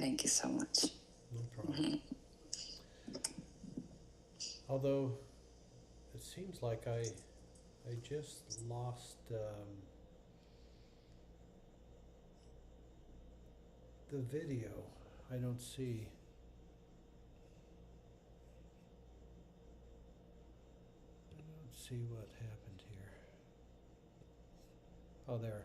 Thank you so much. No problem. Although it seems like I just lost the video. I don't see. I don't see what happened here. Oh, there. Okay.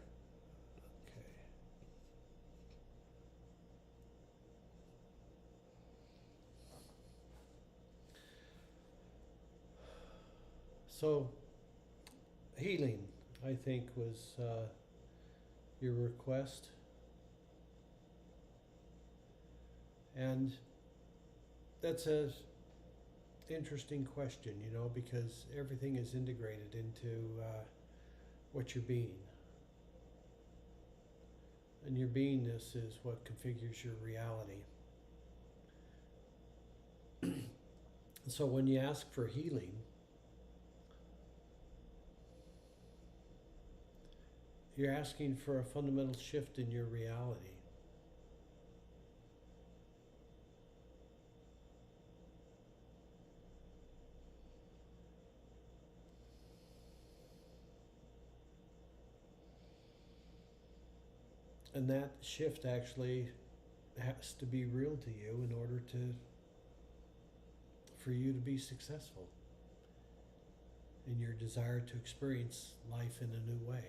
So healing, I think, was your request, and that's a interesting question, because everything is integrated into what you're being. And your beingness is what configures your reality. So when you ask for healing, you're asking for a fundamental shift in your reality. And that shift actually has to be real to you in order for you to be successful in your desire to experience life in a new way.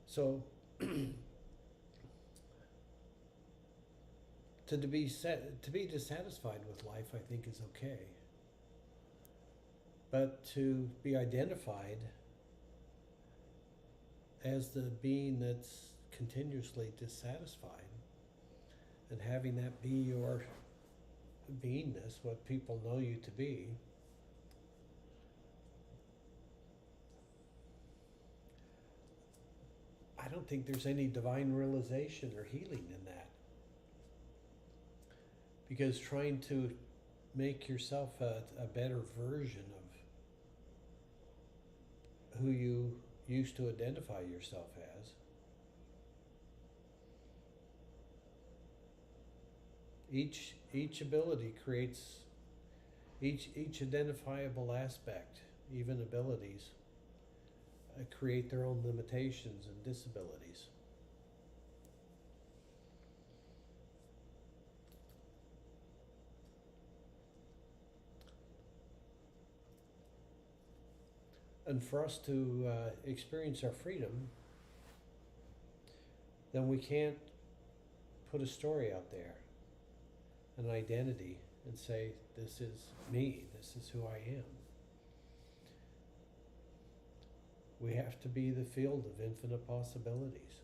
So to be dissatisfied with life, I think, is okay. But to be identified as the being that's continuously dissatisfied and having that be your beingness, what people know you to be, I don't think there's any divine realization or healing in that. Because trying to make yourself a better version of who you used to identify yourself as, each ability creates each identifiable aspect, even abilities, create their own limitations and disabilities. And for us to experience our freedom, then we can't put a story out there, an identity, and say, this is me, this is who I am. We have to be the field of infinite possibilities.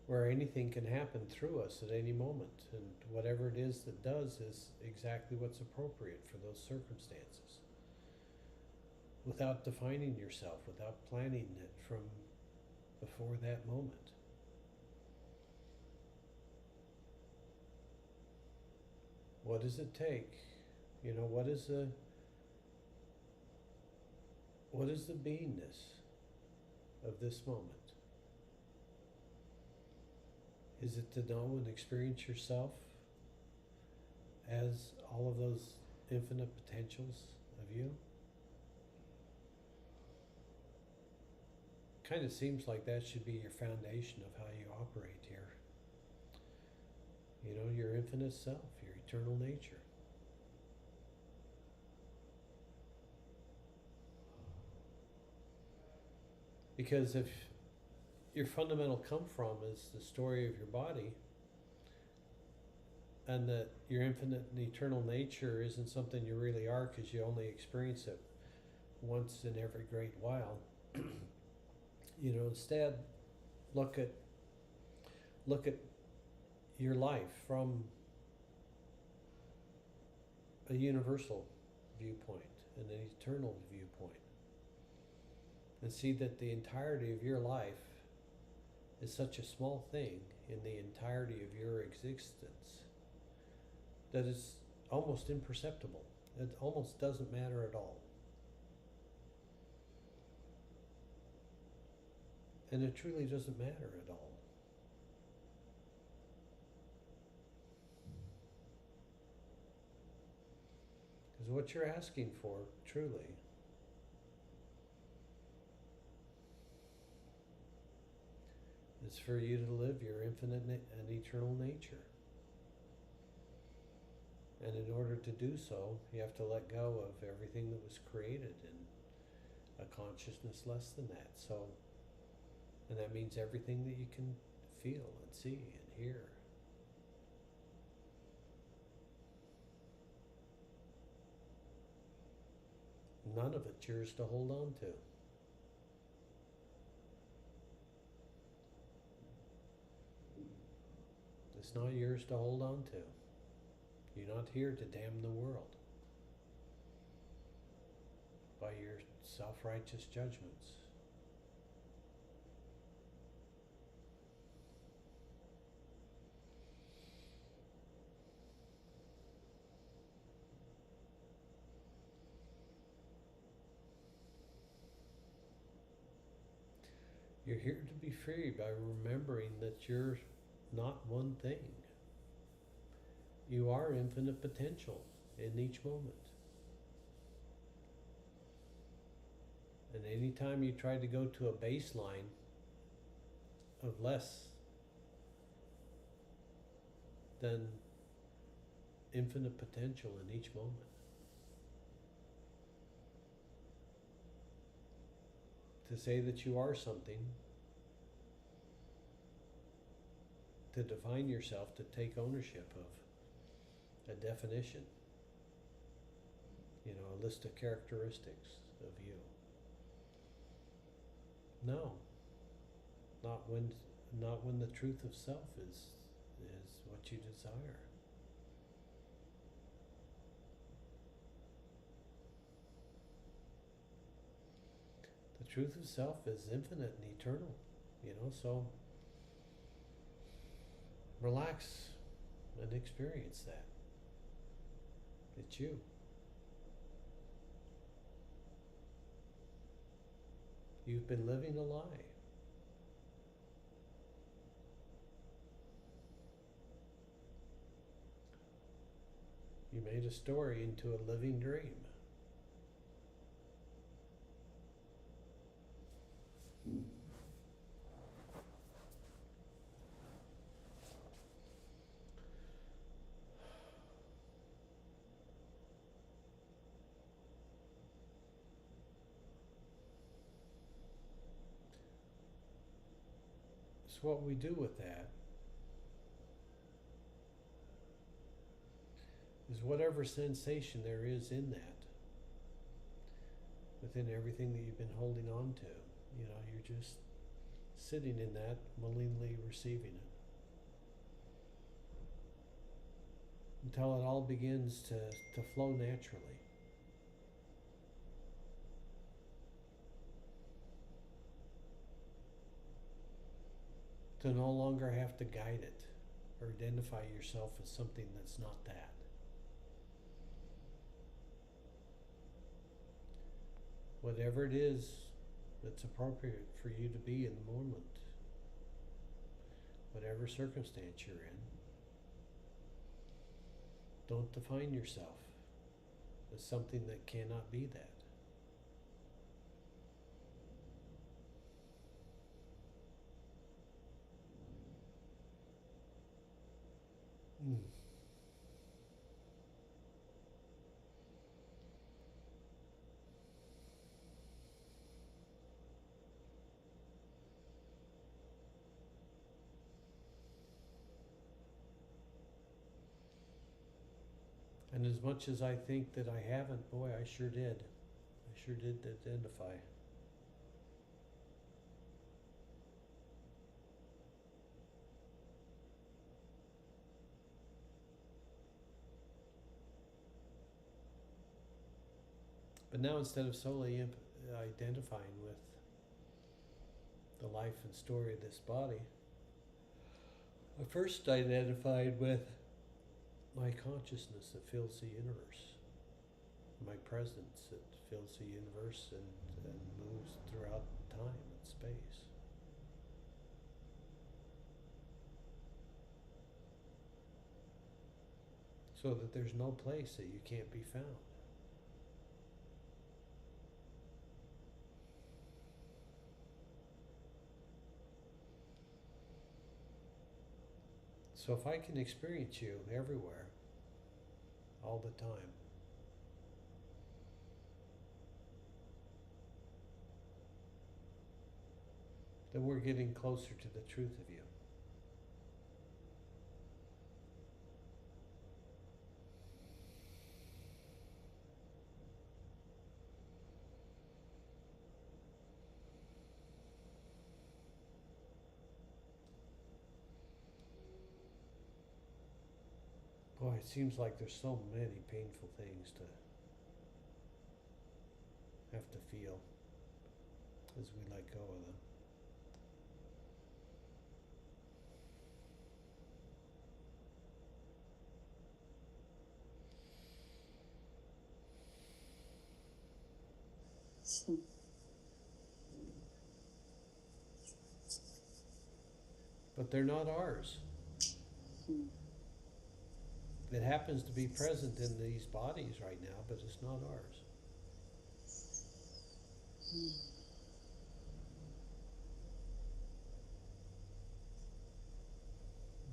Where anything can happen through us at any moment, and whatever it is that does is exactly what's appropriate for those circumstances. Without defining yourself, without planning it from before that moment. What does it take? What is the beingness of this moment? Is it to know and experience yourself as all of those infinite potentials of you? Kind of seems like that should be your foundation of how you operate here. Your infinite self, your eternal nature. Because if your fundamental come from is the story of your body, and that your infinite and eternal nature isn't something you really are because you only experience it once in every great while, instead look at your life from a universal viewpoint and an eternal viewpoint, and see that the entirety of your life is such a small thing in the entirety of your existence that it's almost imperceptible. It almost doesn't matter at all. And it truly doesn't matter at all. Because what you're asking for, truly, is for you to live your infinite and eternal nature. And in order to do so, you have to let go of everything that was created in a consciousness less than that. So, and that means everything that you can feel and see and hear. None of it's yours to hold on to. It's not yours to hold on to. You're not here to damn the world by your self-righteous judgments. You're here to be free by remembering that you're not one thing. You are infinite potential in each moment. And anytime you try to go to a baseline of less than infinite potential in each moment, to say that you are something, to define yourself, to take ownership of a definition, a list of characteristics of you. No, not when the truth of self is what you desire. The truth of self is infinite and eternal, so relax and experience that. It's you. You've been living a lie. You made a story into a living dream. So what we do with that is whatever sensation there is in that, within everything that you've been holding on to, you're just sitting in that, willingly receiving it. Until it all begins to flow naturally. To no longer have to guide it or identify yourself as something that's not that. Whatever it is that's appropriate for you to be in the moment, whatever circumstance you're in, don't define yourself as something that cannot be that. And as much as I think that I haven't, boy, I sure did. I sure did identify. But now instead of solely identifying with the life and story of this body, I first identified with my consciousness that fills the universe, my presence that fills the universe and moves throughout time and space. so that there's no place that you can't be found. So if I can experience you everywhere, all the time, then we're getting closer to the truth of you. Boy, it seems like there's so many painful things to have to feel as we let go of them. But they're not ours. It happens to be present in these bodies right now, but it's not ours.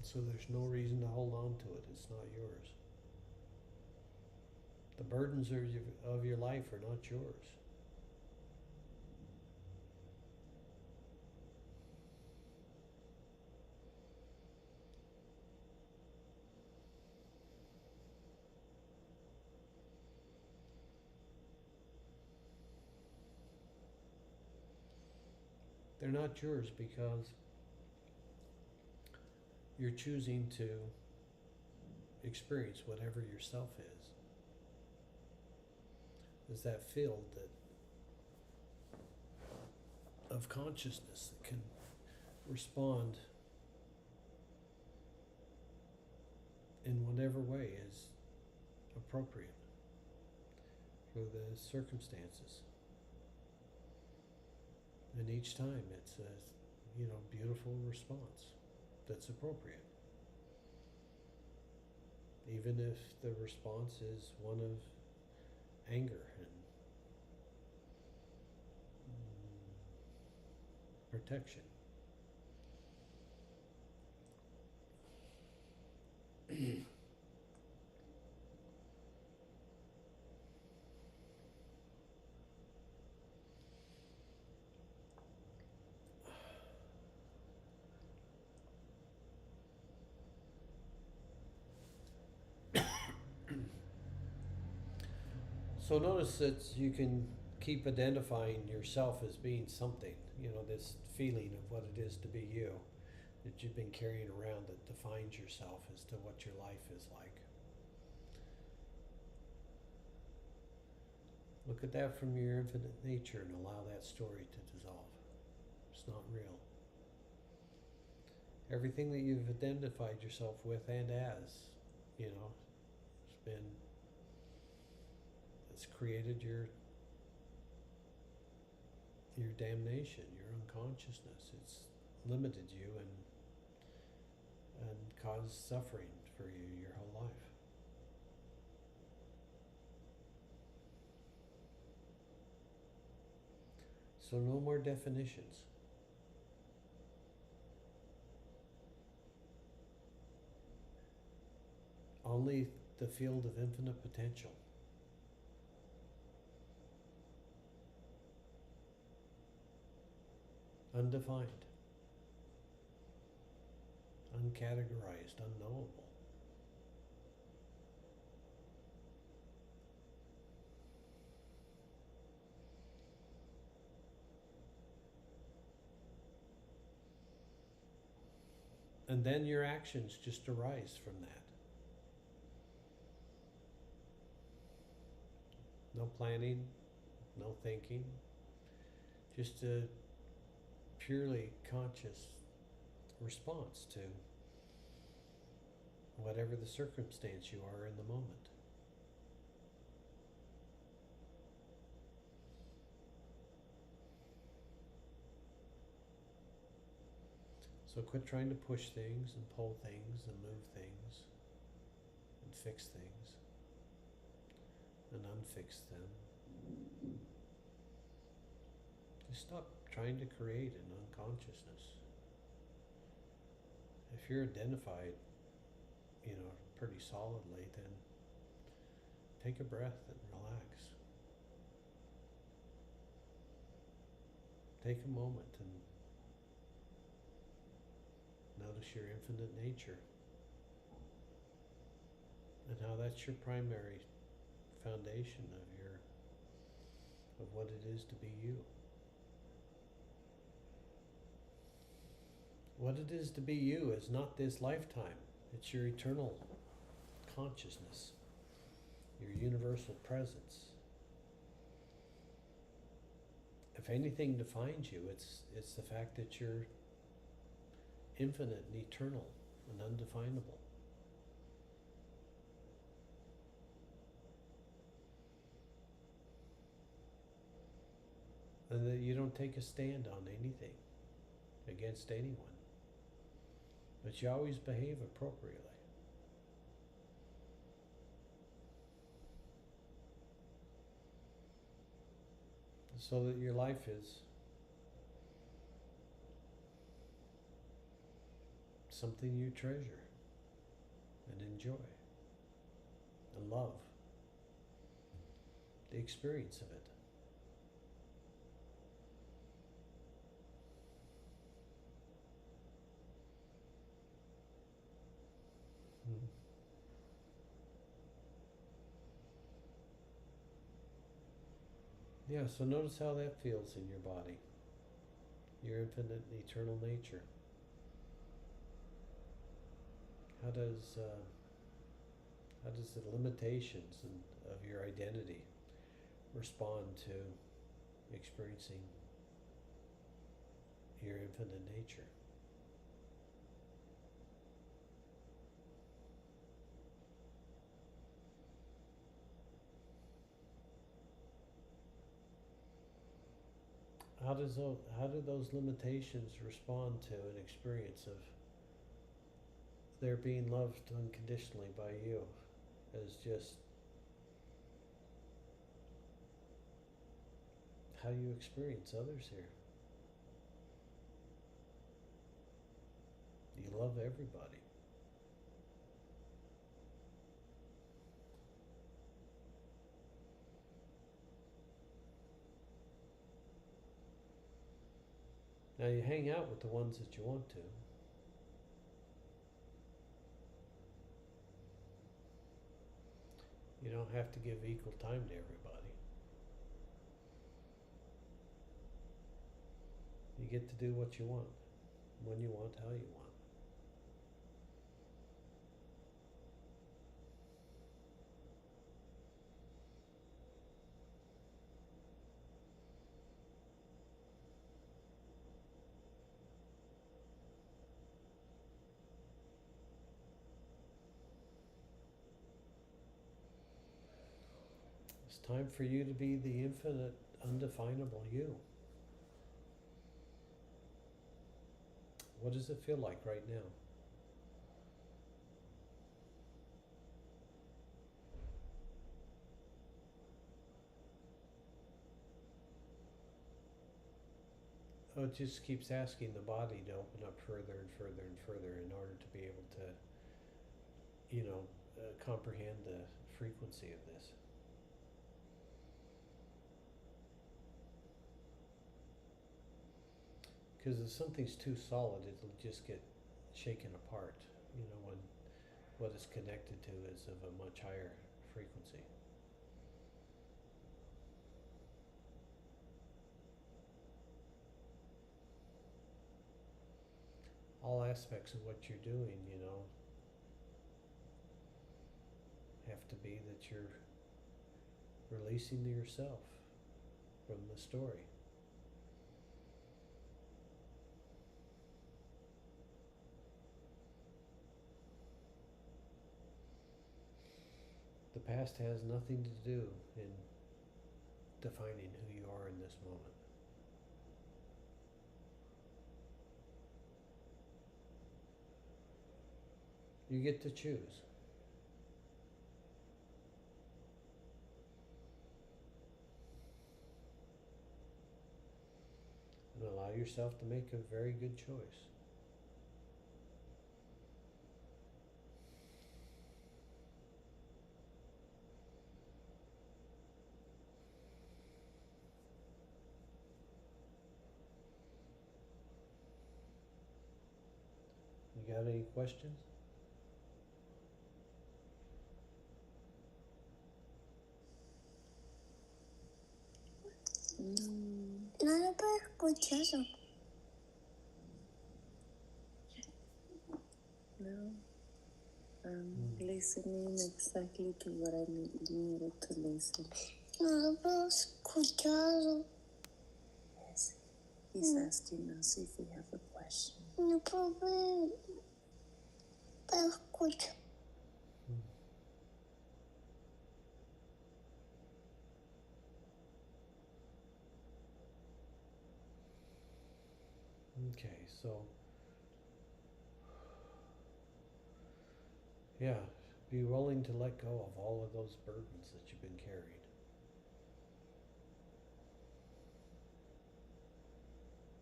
So there's no reason to hold on to it. It's not yours. The burdens of your life are not yours. They're not yours because you're choosing to experience whatever yourself is. Is that field of consciousness that can respond in whatever way is appropriate for the circumstances. And each time it's a beautiful response that's appropriate. Even if the response is one of anger and protection. So notice that you can keep identifying yourself as being something, this feeling of what it is to be you that you've been carrying around that defines yourself as to what your life is like. Look at that from your infinite nature and allow that story to dissolve. It's not real. Everything that you've identified yourself with and as, it's created your damnation, your unconsciousness. It's limited you and caused suffering for you your whole life. So no more definitions. Only the field of infinite potential. Undefined, uncategorized, unknowable. And then your actions just arise from that. No planning, no thinking, just a purely conscious response to whatever the circumstance you are in the moment. So quit trying to push things and pull things and move things and and fix things and unfix them. Just stop trying to create an unconsciousness. If you're identified, pretty solidly, then take a breath and relax. Take a moment and notice your infinite nature and how that's your primary foundation of what it is to be you. What it is to be you is not this lifetime. It's your eternal consciousness, your universal presence. If anything defines you, it's the fact that you're infinite and eternal and undefinable. And that you don't take a stand on anything against anyone, but you always behave appropriately. So that your life is something you treasure and enjoy and love the experience of it. Yeah, so notice how that feels in your body, your infinite and eternal nature. How does the limitations of your identity respond to experiencing your infinite nature? How do those limitations respond to an experience of their being loved unconditionally by you as just how you experience others here? You love everybody. Now you hang out with the ones that you want to. You don't have to give equal time to everybody. You get to do what you want, when you want, how you want. It's time for you to be the infinite, undefinable you. What does it feel like right now? Oh, it just keeps asking the body to open up further and further and further in order to be able to, comprehend the frequency of this. Because if something's too solid, it'll just get shaken apart, when what it's connected to is of a much higher frequency. All aspects of what you're doing, have to be that you're releasing yourself from the story. The past has nothing to do in defining who you are in this moment. You get to choose. allow yourself to make a very good choice. You got any questions? No lo puedo escuchar. No. Listening exactly to what I needed to listen. No lo puedo escuchar. Yes. He's asking us if we have a question. No puedo escuchar. Okay, so yeah, be willing to let go of all of those burdens that you've been carrying.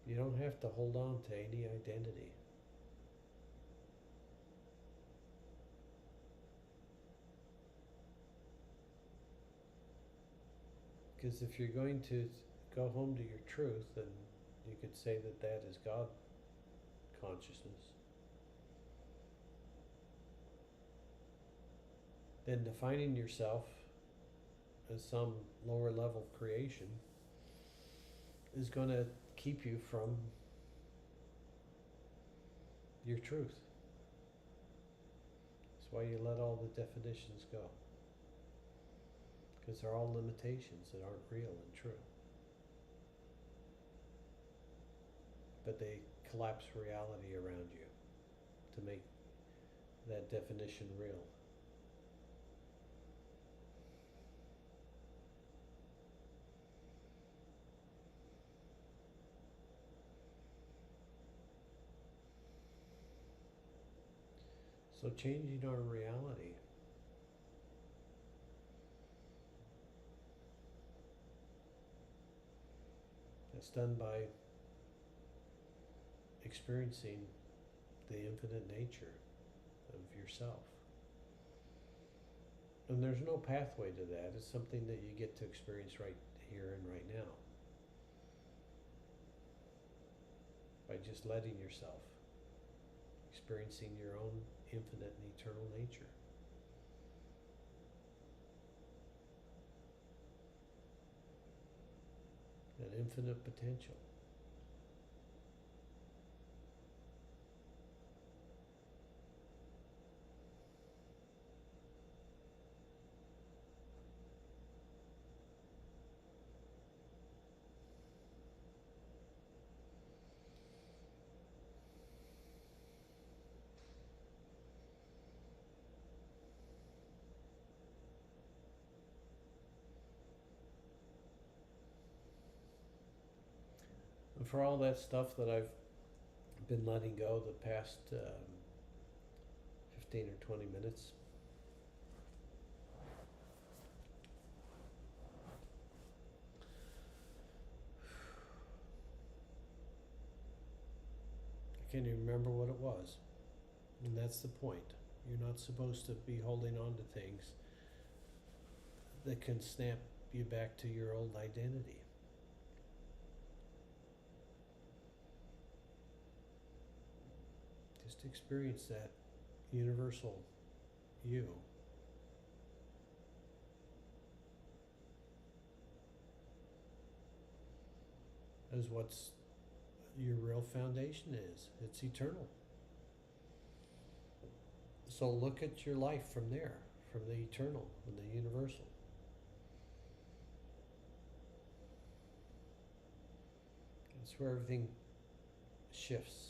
You don't have to hold on to any identity. Because if you're going to go home to your truth, then you could say that that is God consciousness. Then defining yourself as some lower level creation is going to keep you from your truth. That's why you let all the definitions go. Because they're all limitations that aren't real and true. But they collapse reality around you to make that definition real. So changing our reality is done by experiencing the infinite nature of yourself. And there's no pathway to that. It's something that you get to experience right here and right now. By just letting yourself, experiencing your own infinite and eternal nature. That infinite potential. And for all that stuff that I've been letting go the past 15 or 20 minutes, I can't even remember what it was. And that's the point. You're not supposed to be holding on to things that can snap you back to your old identity. Just experience that universal you as what's your real foundation is. It's eternal. So look at your life from there, from the eternal and the universal. It's where everything shifts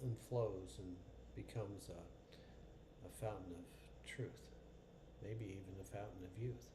and flows and becomes a fountain of truth, maybe even a fountain of youth.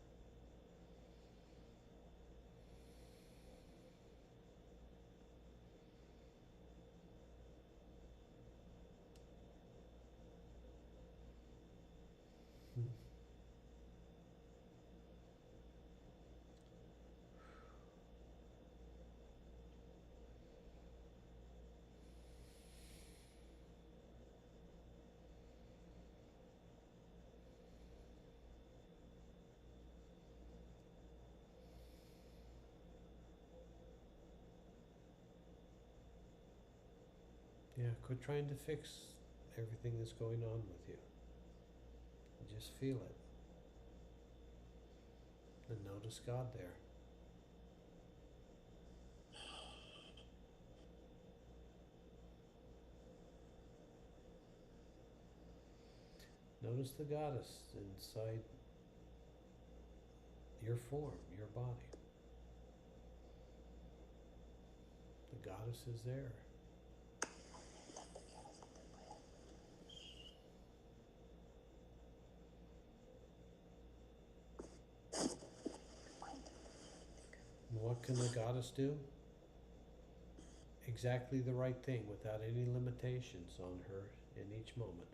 Yeah, quit trying to fix everything that's going on with you. Just feel it. And notice God there. Notice the goddess inside your form, your body. The goddess is there. And what can the goddess do? Exactly the right thing without any limitations on her in each moment.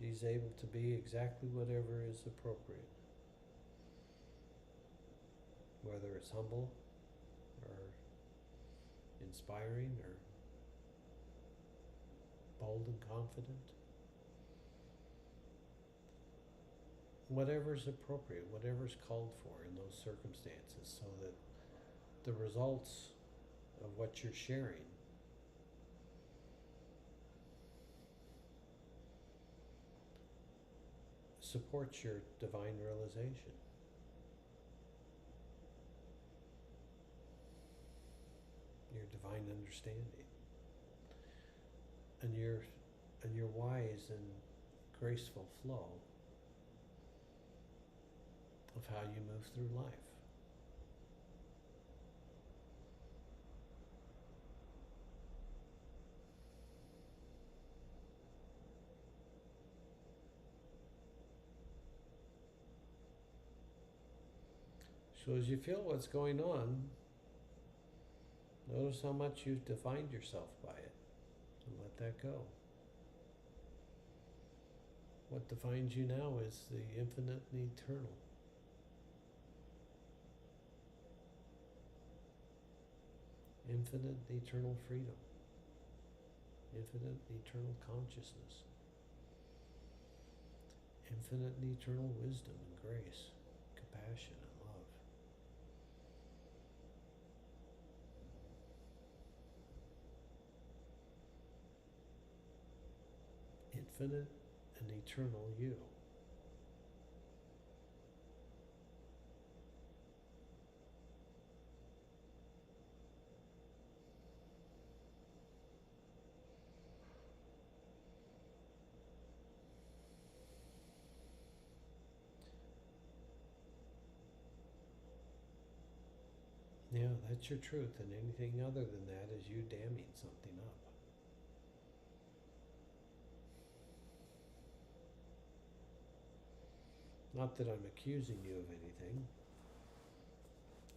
She's able to be exactly whatever is appropriate. Whether it's humble or inspiring or bold and confident. Whatever's appropriate, whatever's called for in those circumstances, so that the results of what you're sharing supports your divine realization. Your divine understanding. And your wise and graceful flow of how you move through life. So as you feel what's going on, notice how much you've defined yourself by it, and let that go. What defines you now is the infinite and eternal. Infinite and eternal freedom. Infinite and eternal consciousness. Infinite and eternal wisdom and grace, compassion and love. Infinite and eternal you. Yeah, that's your truth, and anything other than that is you damming something up. Not that I'm accusing you of anything.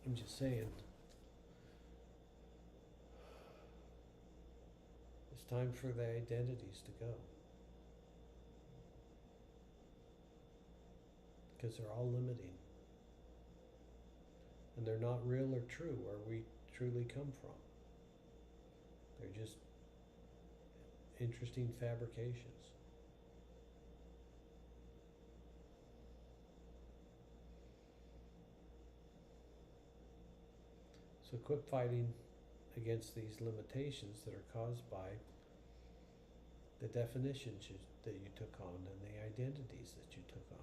I'm just saying it's time for the identities to go. Because they're all limiting. And they're not real or true where we truly come from. They're just interesting fabrications. So quit fighting against these limitations that are caused by the definitions that you took on and the identities that you took on.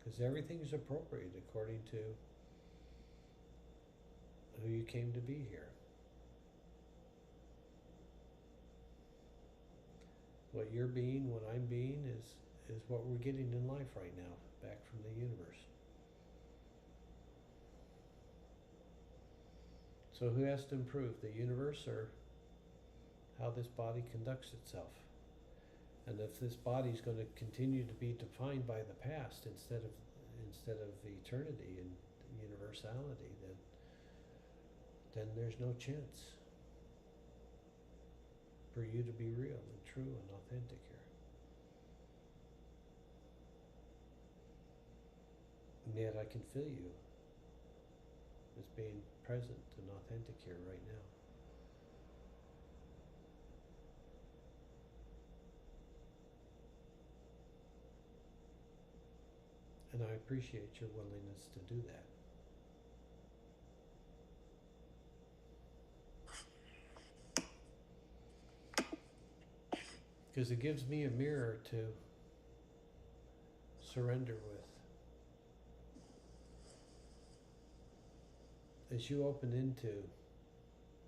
Because everything is appropriate according to who you came to be here. What you're being, what I'm being, is what we're getting in life right now, back from the universe. So who has to improve, the universe or how this body conducts itself? And if this body is going to continue to be defined by the past instead of eternity and universality, then there's no chance for you to be real and true and authentic here. And yet I can feel you as being present and authentic here right now. appreciate your willingness to do that. Because it gives me a mirror to surrender with. As you open into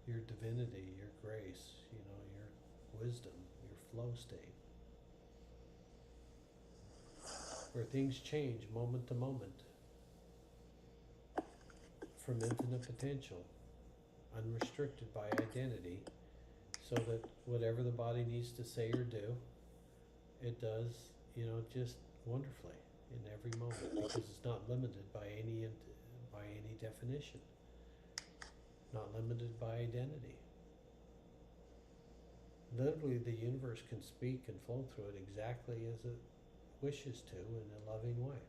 your divinity, your grace, your wisdom, your flow state, where things change moment to moment, from infinite potential, unrestricted by identity, so that whatever the body needs to say or do, it does, just wonderfully in every moment, because it's not limited by any definition, not limited by identity. Literally, the universe can speak and flow through it exactly as it wishes to in a loving way.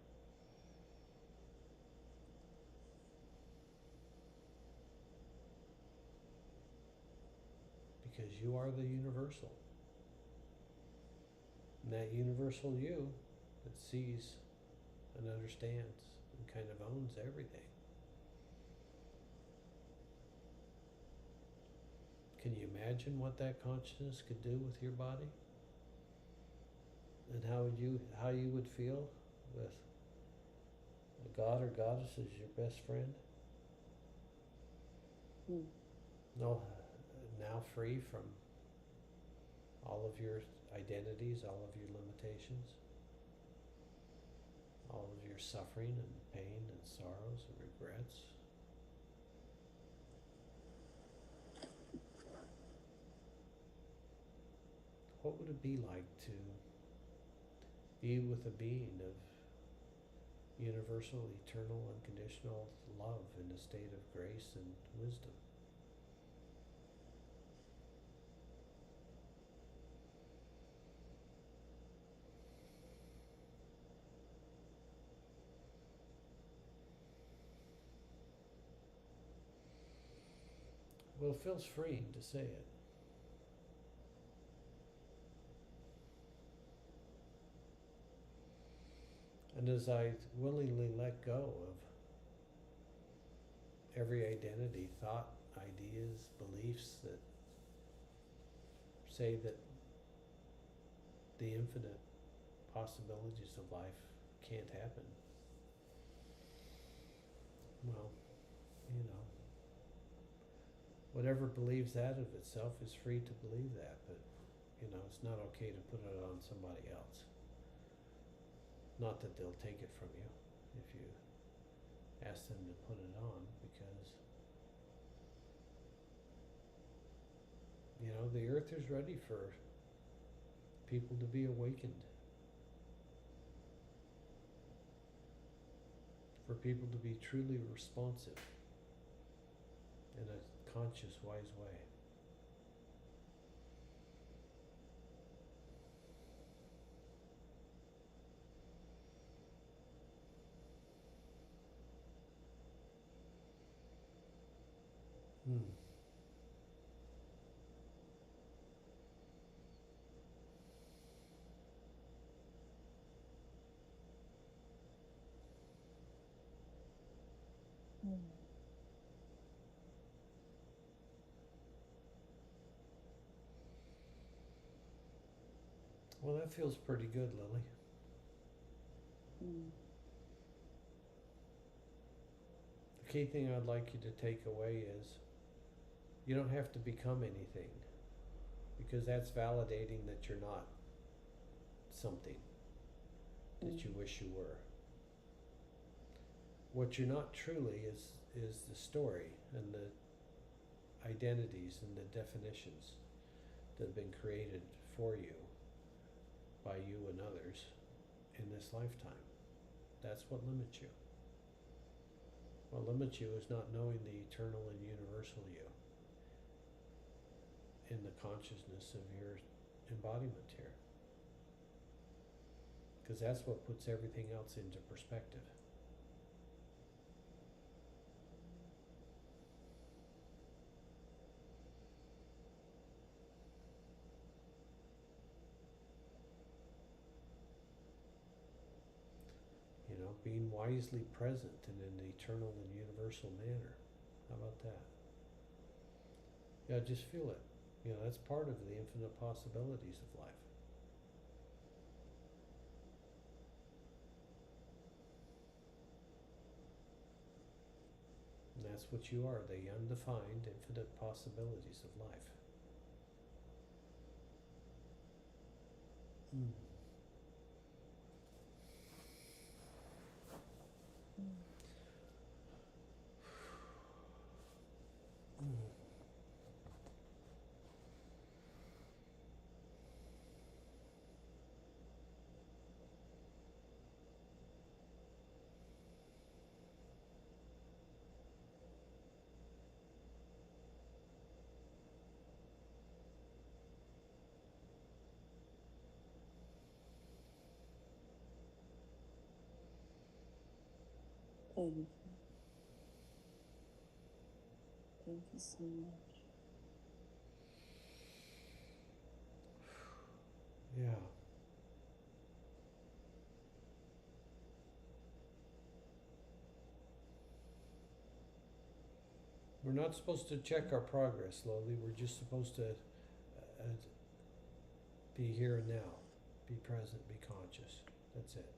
Because you are the universal. And that universal you that sees and understands and kind of owns everything. Can you imagine what that consciousness could do with your body? And how you would feel with a god or goddess as your best friend? No, now free from all of your identities, all of your limitations, all of your suffering and pain and sorrows and regrets. What would it be like to be with a being of universal, eternal, unconditional love in a state of grace and wisdom? Well, it feels freeing to say it. And as I willingly let go of every identity, thought, ideas, beliefs that say that the infinite possibilities of life can't happen, well, whatever believes that of itself is free to believe that, but it's not okay to put it on somebody else. Not that they'll take it from you if you ask them to put it on, because the earth is ready for people to be awakened, for people to be truly responsive in a conscious, wise way. Well, that feels pretty good, Lily. The key thing I'd like you to take away is you don't have to become anything, because that's validating that you're not something that you wish you were. What you're not truly is the story and the identities and the definitions that have been created for you by you and others in this lifetime. That's what limits you. What limits you is not knowing the eternal and universal you in the consciousness of your embodiment here. Because that's what puts everything else into perspective. being wisely present in an eternal and universal manner. How about that? Yeah, just feel it. That's part of the infinite possibilities of life. And that's what you are, the undefined, infinite possibilities of life. Mm. Mm. Thank you. Thank you so much. Yeah. We're not supposed to check our progress slowly. We're just supposed to be here and now. Be present, be conscious. That's it.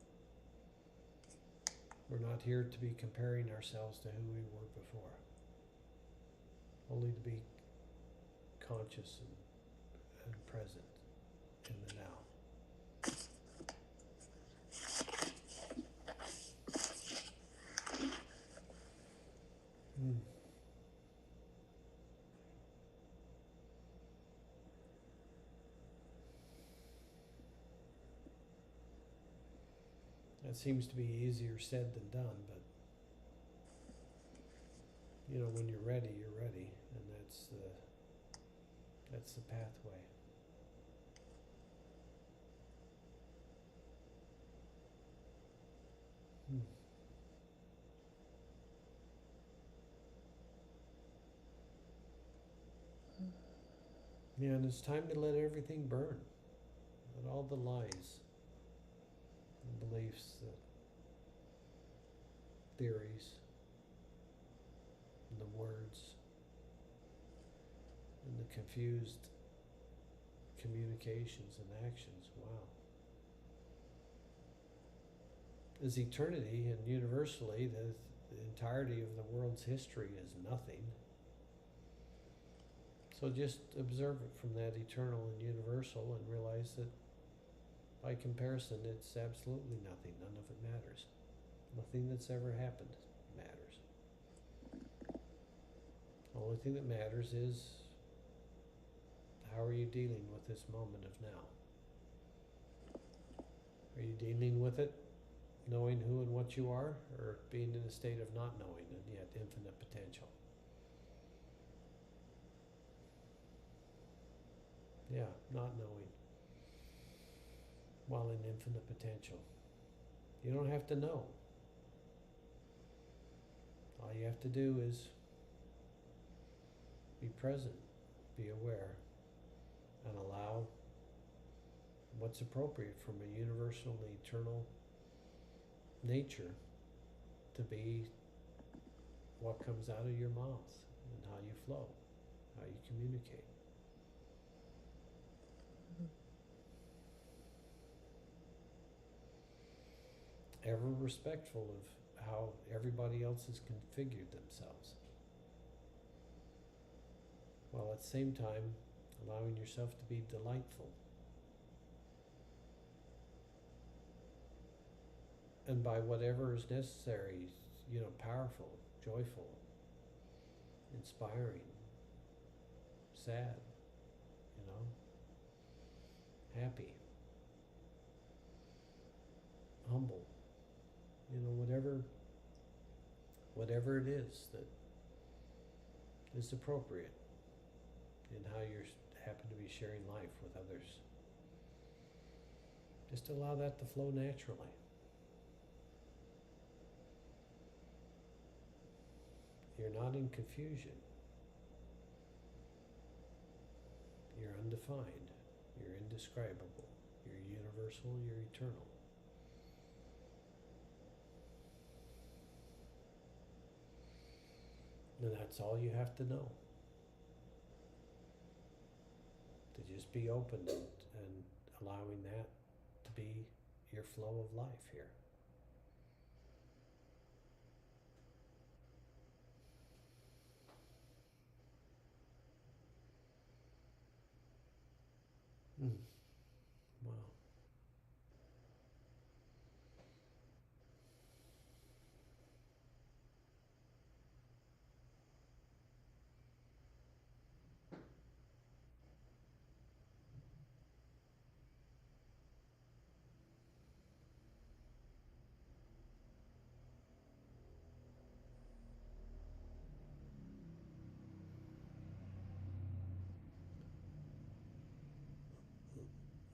We're not here to be comparing ourselves to who we were before. Only to be conscious and present in the now. Mm. That seems to be easier said than done, but when you're ready, and that's the pathway. Hmm. Yeah, and it's time to let everything burn. Let all the lies and beliefs, the theories, and the words, and the confused communications and actions. Wow. As eternity and universally, the entirety of the world's history is nothing. So just observe it from that eternal and universal and realize that by comparison it's absolutely nothing. None of it matters. Nothing that's ever happened matters. The only thing that matters is how are you dealing with this moment of now? Are you dealing with it knowing who and what you are, or being in a state of not knowing and yet infinite potential? Yeah, not knowing while in infinite potential. You don't have to know. All you have to do is be present, be aware, and allow what's appropriate from a universal and eternal nature to be what comes out of your mouth and how you flow, how you communicate. Ever respectful of how everybody else has configured themselves, while at the same time allowing yourself to be delightful. And by whatever is necessary, powerful, joyful, inspiring, sad, happy, humble, whatever it is that is appropriate in how you happen to be sharing life with others. Just allow that to flow naturally. You're not in confusion. You're undefined. You're indescribable. You're universal. You're eternal. And that's all you have to know. To just be open and allowing that to be your flow of life here. Mm. Wow.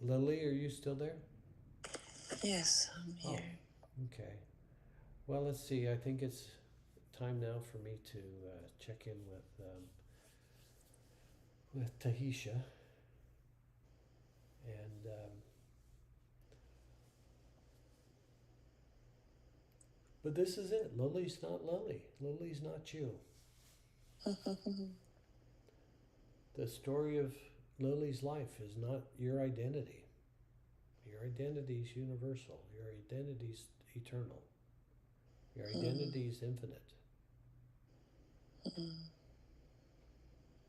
Lily, are you still there? Yes, I'm here. Oh, okay. Well, let's see. I think it's time now for me to check in with Tahisha, and but this is it. Lily's not Lily. Lily's not you. The story of Lily's life is not your identity. Your identity is universal. Your identity is eternal. Your identity is infinite.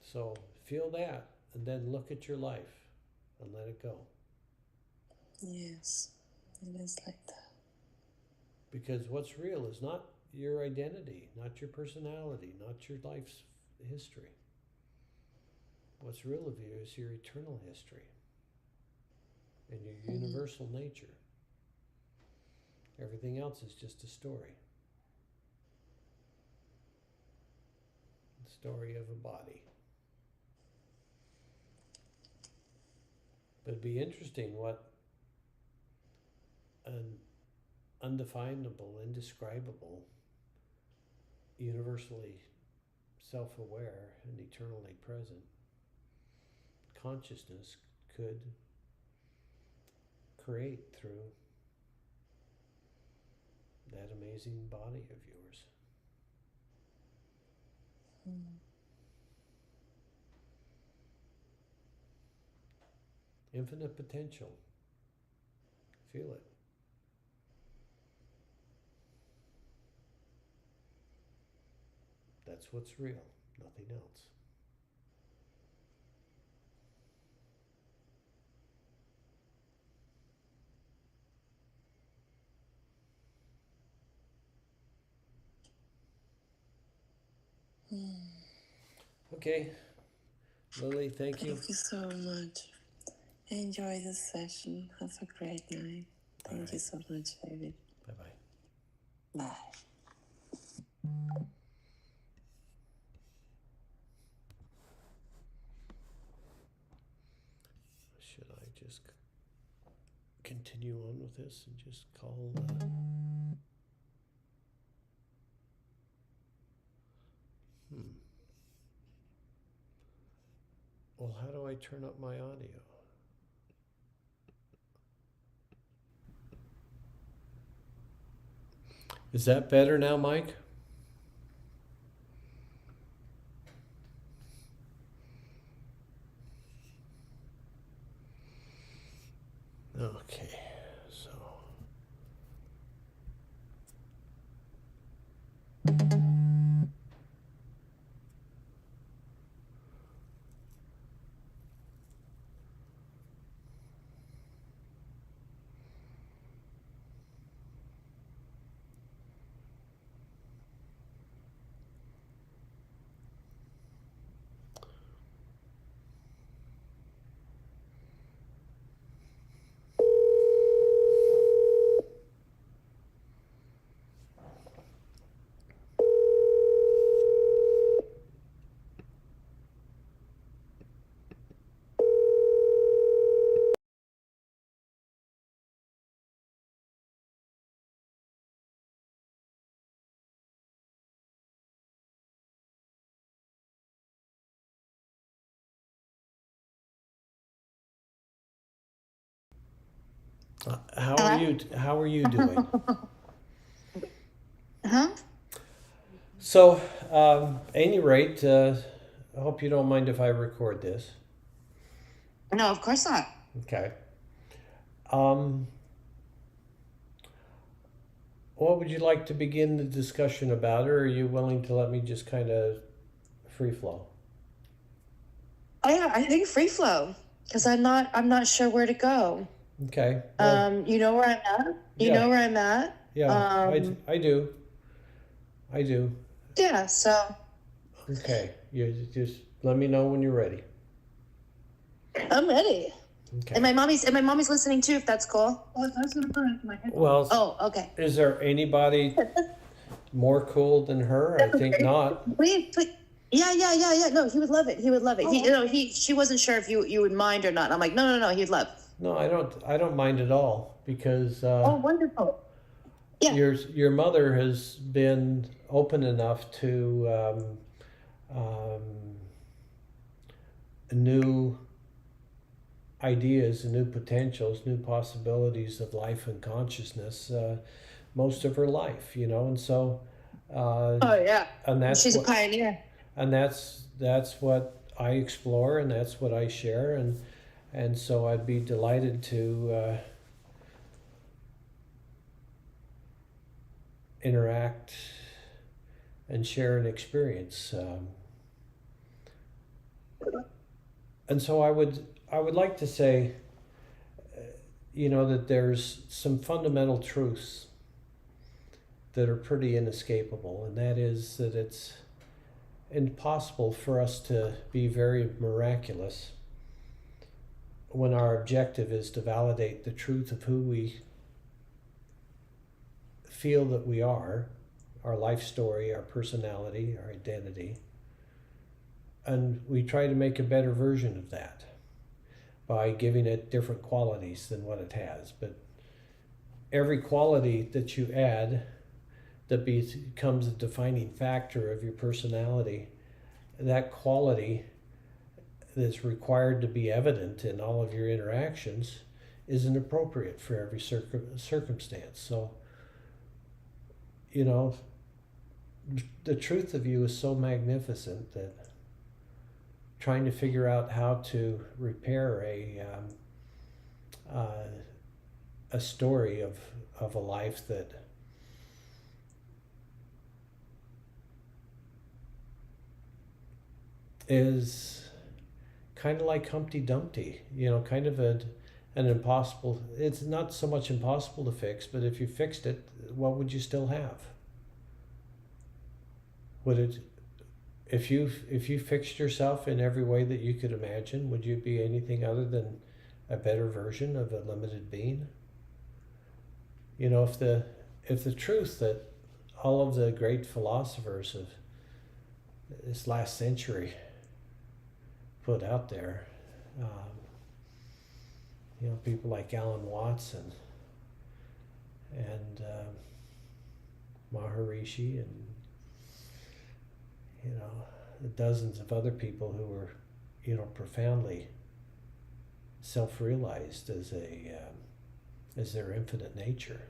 So feel that, and then look at your life and let it go. Yes, it is like that. Because what's real is not your identity, not your personality, not your life's history. What's real of you is your eternal history and your universal nature. Everything else is just a story. The story of a body. But it'd be interesting what an undefinable, indescribable, universally self-aware and eternally present consciousness could create through that amazing body of yours. Infinite potential. Feel it. That's what's real, nothing else. Okay, Lily, thank you. Thank you so much. Enjoy the session. Have a great night. Thank you so much, David. Bye-bye. Bye. Should I just continue on with this and just call Well, how do I turn up my audio? Is that better now, Mike? Okay, so. How are you doing? Huh? So Any rate, I hope you don't mind if I record this. No, of course not. Okay. Um, what would you like to begin the discussion about, or are you willing to let me just kind of free flow? Oh yeah, I think free flow, because I'm not sure where to go. Okay. Well, You know where I'm at. You yeah, know where I'm at. yeah, I do. I do. Yeah. So Okay. You just let me know when you're ready. I'm ready. Okay. And my mommy's listening too, if that's cool. Oh, that's gonna burn my head. Well, Oh, okay. is there anybody more cool than her? I think not. Yeah. No, he would love it. He would love it. Oh. She wasn't sure if you would mind or not. And I'm like, no, he'd love. No, I don't mind at all because Oh, wonderful. Yeah. your mother has been open enough to new ideas, new potentials, new possibilities of life and consciousness most of her life, and so. Oh yeah. And that's she's a pioneer. And that's what I explore, and that's what I share, and so I'd be delighted to interact and share an experience. And so I would like to say, that there's some fundamental truths that are pretty inescapable, and that is that it's impossible for us to be very miraculous when our objective is to validate the truth of who we feel that we are, our life story, our personality, our identity, and we try to make a better version of that by giving it different qualities than what it has. But every quality that you add that becomes a defining factor of your personality, that quality that's required to be evident in all of your interactions isn't appropriate for every circumstance. So, the truth of you is so magnificent that trying to figure out how to repair a story of a life that is kind of like Humpty Dumpty, kind of an impossible. It's not so much impossible to fix, but if you fixed it, what would you still have? Would it, if you fixed yourself in every way that you could imagine, would you be anything other than a better version of a limited being? If the truth that all of the great philosophers of this last century put out there, people like Alan Watson and Maharishi and dozens of other people who were profoundly self-realized as their infinite nature,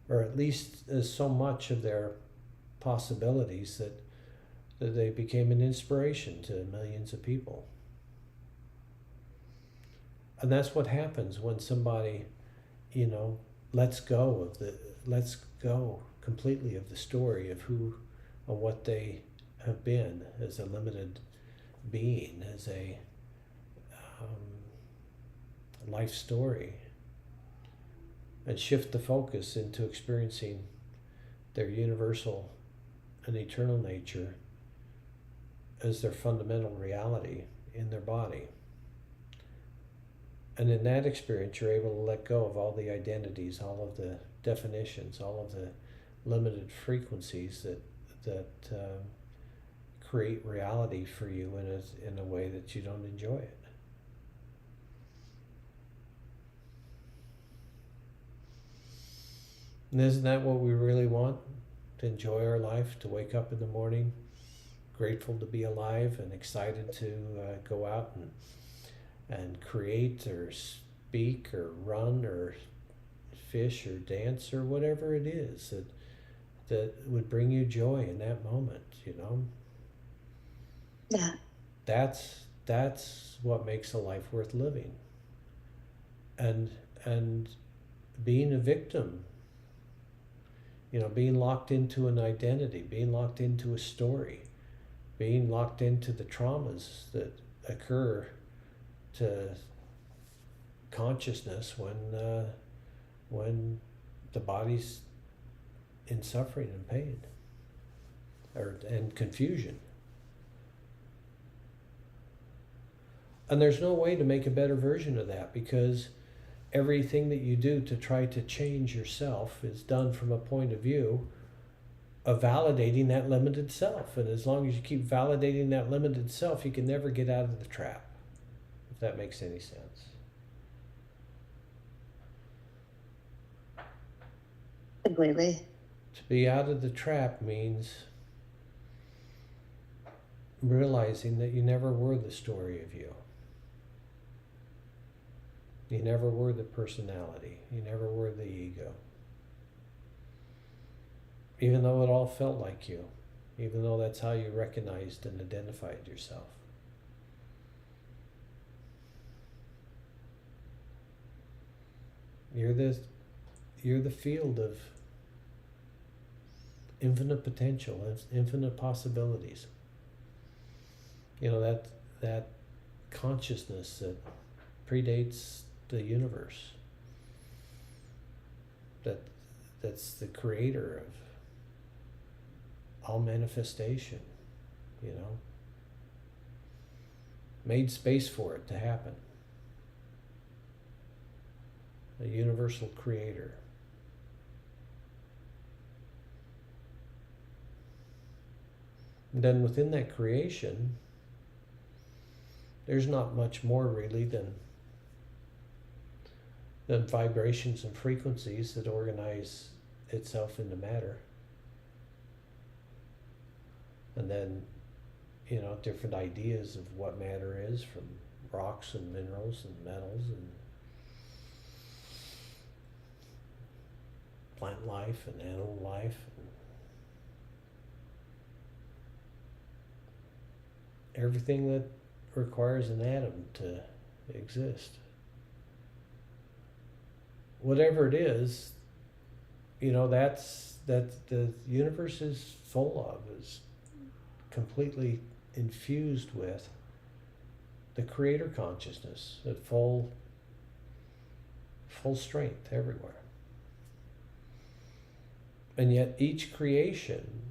or at least as so much of their possibilities that they became an inspiration to millions of people. And that's what happens when somebody, lets go completely of the story of who or what they have been as a limited being, as a life story, and shift the focus into experiencing their universal and eternal nature as their fundamental reality in their body. And in that experience, you're able to let go of all the identities, all of the definitions, all of the limited frequencies that create reality for you in a way that you don't enjoy it. And isn't that what we really want? To enjoy our life, to wake up in the morning grateful to be alive and excited to go out and create or speak or run or fish or dance or whatever it is, that would bring you joy in that moment, Yeah. That's what makes a life worth living. And being a victim, being locked into an identity, being locked into a story, being locked into the traumas that occur to consciousness when the body's in suffering and pain and confusion. And there's no way to make a better version of that, because everything that you do to try to change yourself is done from a point of view of validating that limited self. And as long as you keep validating that limited self, you can never get out of the trap, if that makes any sense. Completely. To be out of the trap means realizing that you never were the story of you. You never were the personality. You never were the ego. Even though it all felt like you. Even though that's how you recognized and identified yourself. You're the field of infinite potential, infinite possibilities. That consciousness that predates the universe. That's the creator of all manifestation, made space for it to happen. A universal creator. And then within that creation, there's not much more really than vibrations and frequencies that organize itself into matter. And then, different ideas of what matter is, from rocks and minerals and metals and plant life and animal life. And everything that requires an atom to exist. Whatever it is, that the universe is full of, is completely infused with the creator consciousness at full strength everywhere. And yet each creation,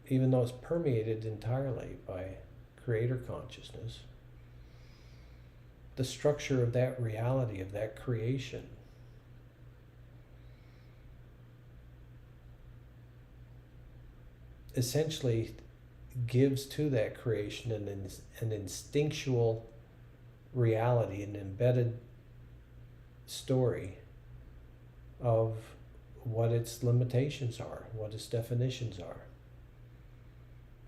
even though it's permeated entirely by creator consciousness, the structure of that reality, of that creation, essentially gives to that creation an instinctual reality, an embedded story of what its limitations are, what its definitions are.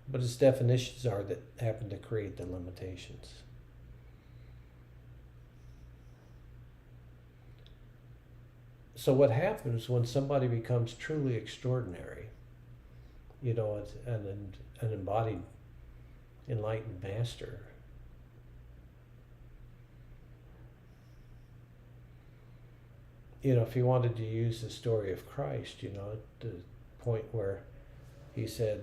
But its definitions are that happen to create the limitations. So what happens when somebody becomes truly extraordinary, an embodied enlightened master, if you wanted to use the story of Christ, the point where he said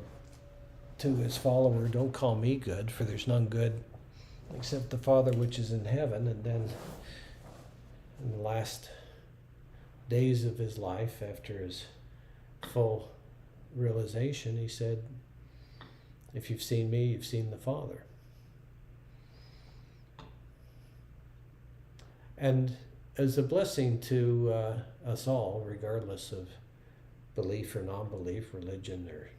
to his follower, "Don't call me good, for there's none good except the Father which is in heaven." And then in the last days of his life, after his full realization, he said, "If you've seen me, you've seen the Father." And as a blessing to us all, regardless of belief or non-belief, religion or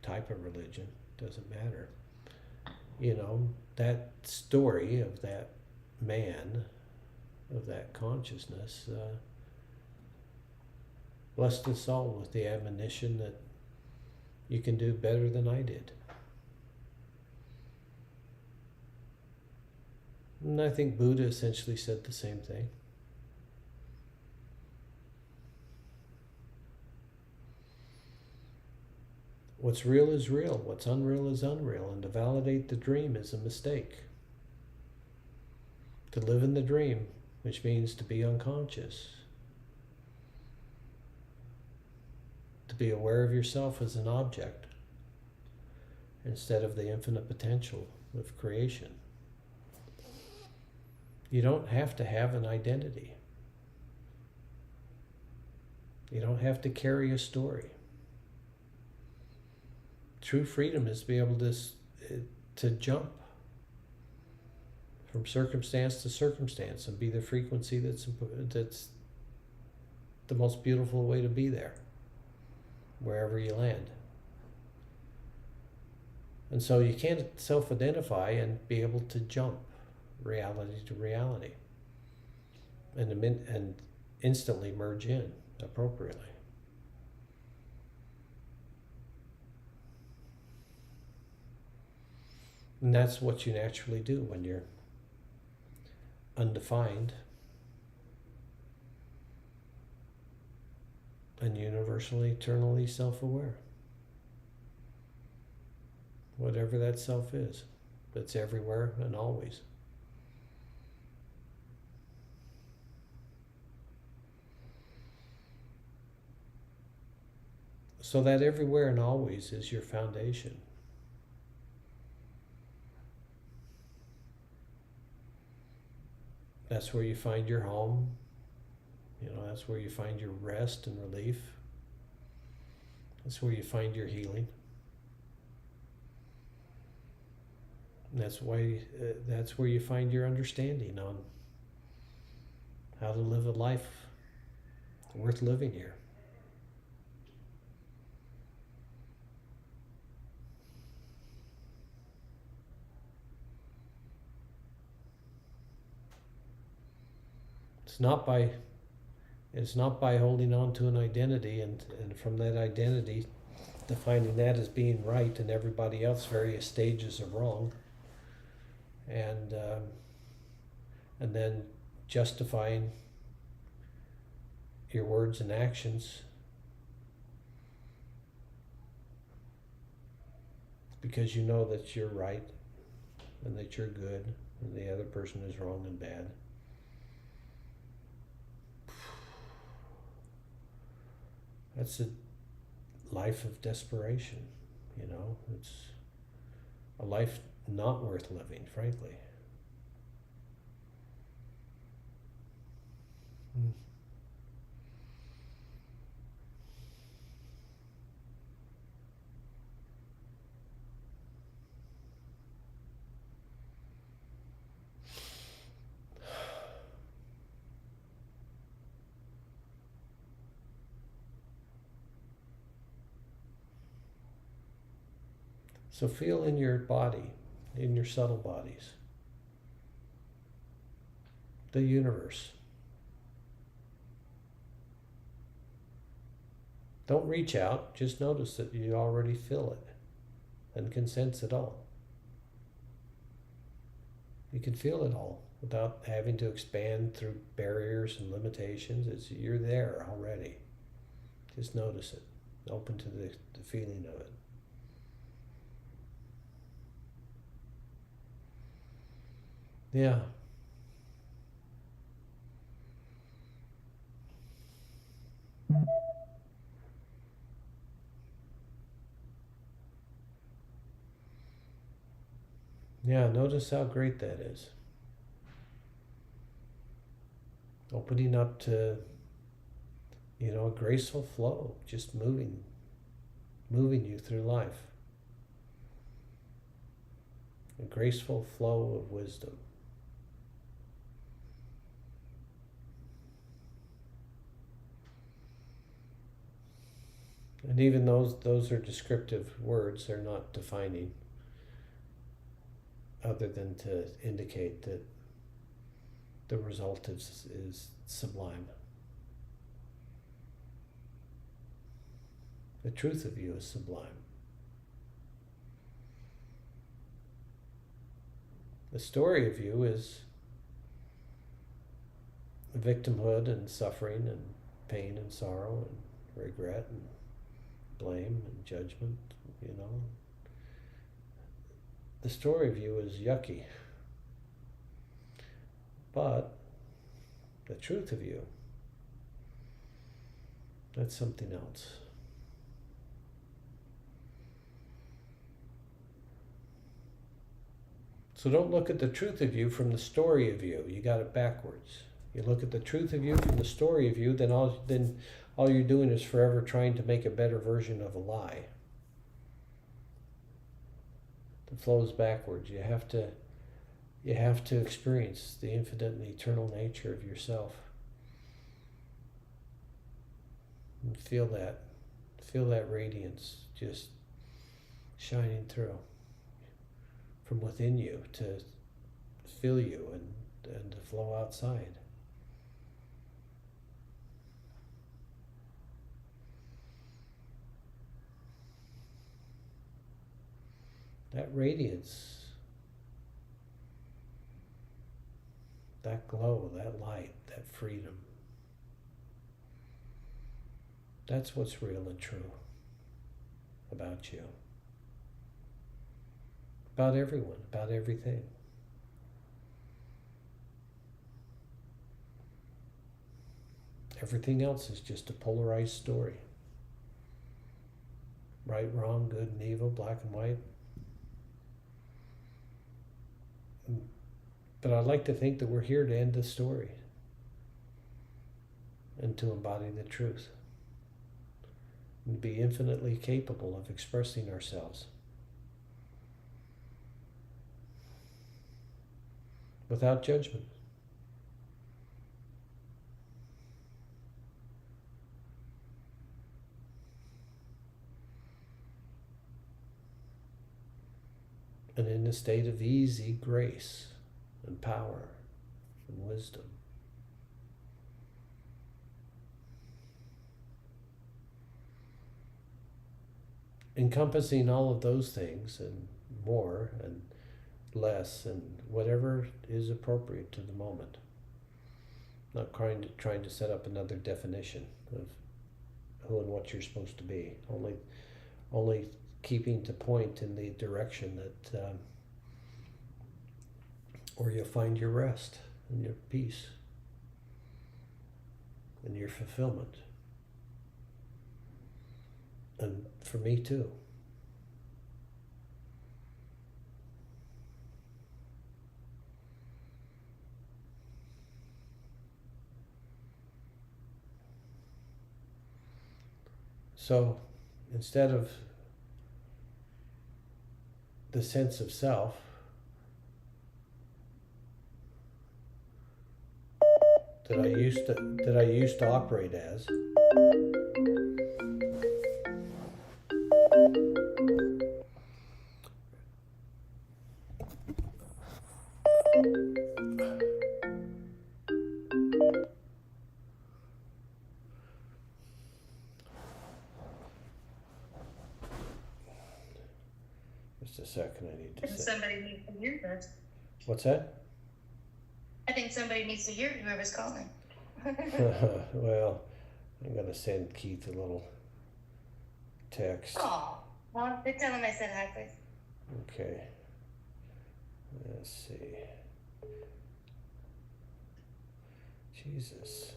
type of religion, doesn't matter. That story of that man, of that consciousness, blessed us all with the admonition that you can do better than I did. And I think Buddha essentially said the same thing. What's real is real, what's unreal is unreal, and to validate the dream is a mistake. To live in the dream, which means to be unconscious, to be aware of yourself as an object instead of the infinite potential of creation. You don't have to have an identity. You don't have to carry a story. True freedom is to be able to jump from circumstance to circumstance and be the frequency that's the most beautiful way to be there, wherever you land. And so you can't self-identify and be able to jump reality to reality and instantly merge in appropriately. And that's what you naturally do when you're undefined and universally, eternally self-aware. Whatever that self is, that's everywhere and always. So that everywhere and always is your foundation. That's where you find your home. That's where you find your rest and relief. That's where you find your healing. And that's where you find your understanding on how to live a life worth living here. It's not by holding on to an identity and from that identity defining that as being right and everybody else various stages of wrong, and then justifying your words and actions because you know that you're right and that you're good and the other person is wrong and bad. That's a life of desperation, It's a life not worth living, frankly. So feel in your body, in your subtle bodies, the universe. Don't reach out, just notice that you already feel it and can sense it all. You can feel it all without having to expand through barriers and limitations. You're there already. Just notice it, open to the feeling of it. Yeah. Yeah, notice how great that is. Opening up to, a graceful flow, just moving you through life. A graceful flow of wisdom. And even those are descriptive words, they're not defining, other than to indicate that the result is sublime. The truth of you is sublime. The story of you is victimhood and suffering and pain and sorrow and regret and blame and judgment, you know. The story of you is yucky. But the truth of you, that's something else. So don't look at the truth of you from the story of you. You got it backwards. You look at the truth of you from the story of you, then all you're doing is forever trying to make a better version of a lie. It flows backwards. You have to experience the infinite and eternal nature of yourself. And feel that radiance just shining through from within you to fill you and to flow outside. That radiance, that glow, that light, that freedom, that's what's real and true about you. About everyone, about everything. Everything else is just a polarized story. Right, wrong, good and evil, black and white. But I'd like to think that we're here to end the story and to embody the truth and be infinitely capable of expressing ourselves without judgment. And in a state of easy grace and power and wisdom. Encompassing all of those things and more and less and whatever is appropriate to the moment. Not trying to set up another definition of who and what you're supposed to be. Only keeping to point in the direction that or you'll find your rest and your peace and your fulfillment. And for me too. So instead of the sense of self that I used to operate as, just a second, I need to say. Somebody needs to hear this. What's that? I think somebody needs to hear whoever's calling. Well, I'm going to send Keith a little text. Oh, well, they tell him I said hi, please. Okay. Let's see. Jesus.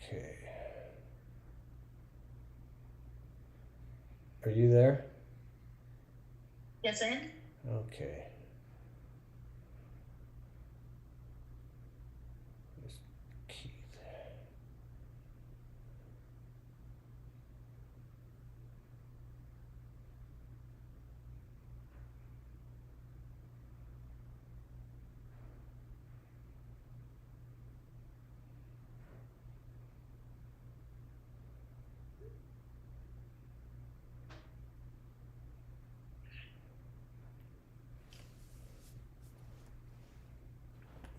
Okay. Are you there? Yes, I am. Okay. Where's Keith?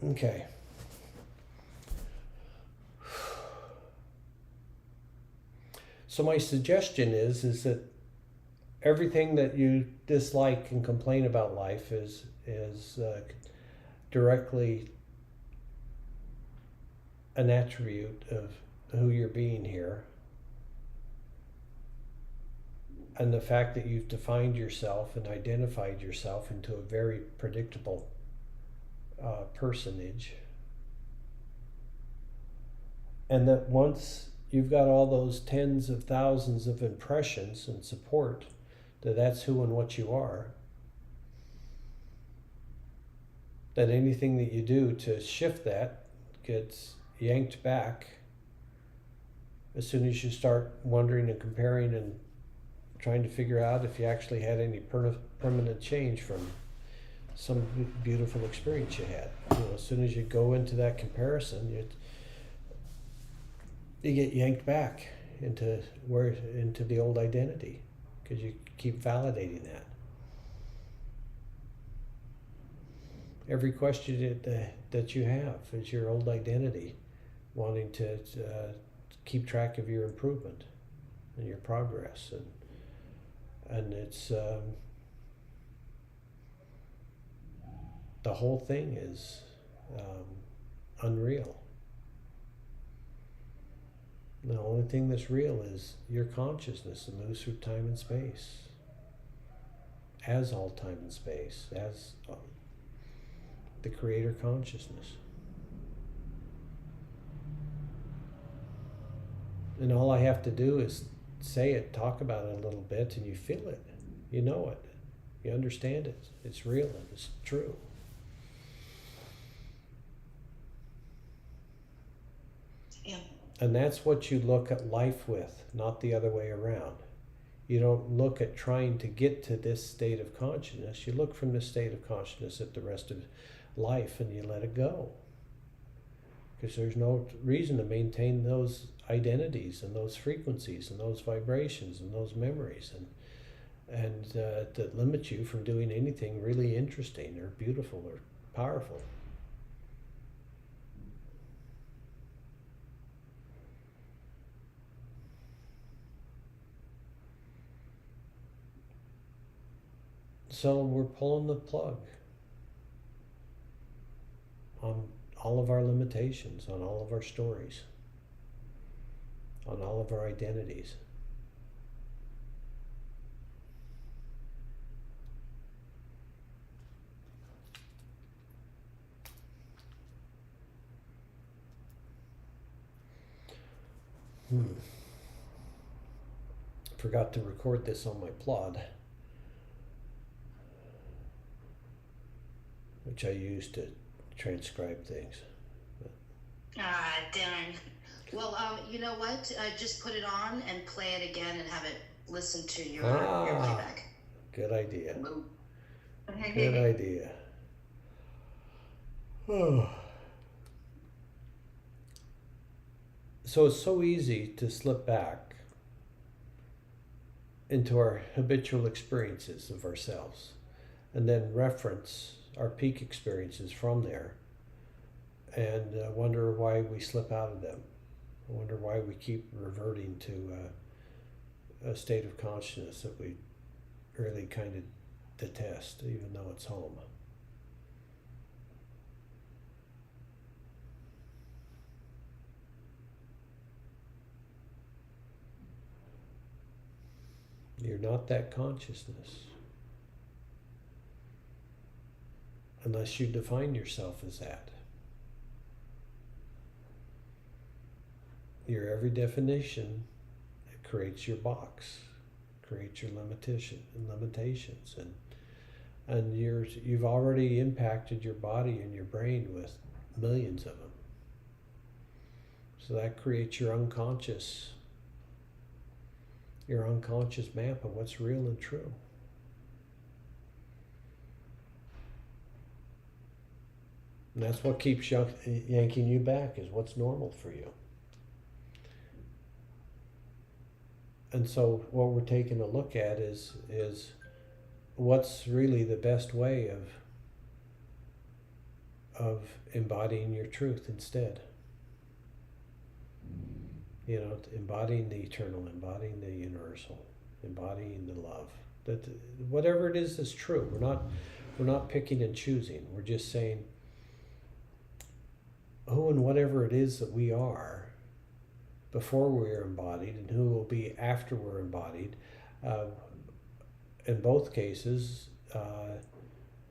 Okay. So my suggestion is that everything that you dislike and complain about life is directly an attribute of who you're being here, and the fact that you've defined yourself and identified yourself into a very predictable personage, and that once you've got all those tens of thousands of impressions and support that that's who and what you are, that anything that you do to shift that gets yanked back as soon as you start wondering and comparing and trying to figure out if you actually had any permanent change from some beautiful experience you had. As soon as you go into that comparison, you get yanked back into the old identity, because you keep validating that. Every question that you have is your old identity wanting to keep track of your improvement and your progress, and it's the whole thing is unreal. The only thing that's real is your consciousness that moves through time and space, as all time and space, as the creator consciousness. And all I have to do is say it, talk about it a little bit, and you feel it, you know it, you understand it, it's real and it's true. Yeah. And that's what you look at life with, not the other way around. You don't look at trying to get to this state of consciousness. You look from this state of consciousness at the rest of life and you let it go. Because there's no reason to maintain those identities and those frequencies and those vibrations and those memories and that limit you from doing anything really interesting or beautiful or powerful. So we're pulling the plug on all of our limitations, on all of our stories, on all of our identities. Forgot to record this on my plod, which I use to transcribe things. Ah, darn. Well, you know what? Just put it on and play it again and have it listen to your playback. Good idea. Good idea. So it's so easy to slip back into our habitual experiences of ourselves and then reference our peak experiences from there and wonder why we slip out of them. I wonder why we keep reverting to a state of consciousness that we really kind of detest, even though it's home. You're not that consciousness unless you define yourself as that. Your every definition creates your box, creates your limitations, and you've already impacted your body and your brain with millions of them. So that creates your unconscious map of what's real and true. And that's what keeps yanking you back, is what's normal for you. And so what we're taking a look at is what's really the best way of embodying your truth instead. You know, embodying the eternal, embodying the universal, embodying the love. That whatever it is that's true. We're not picking and choosing. We're just saying who and whatever it is that we are before we're embodied and who will be after we're embodied. In both cases,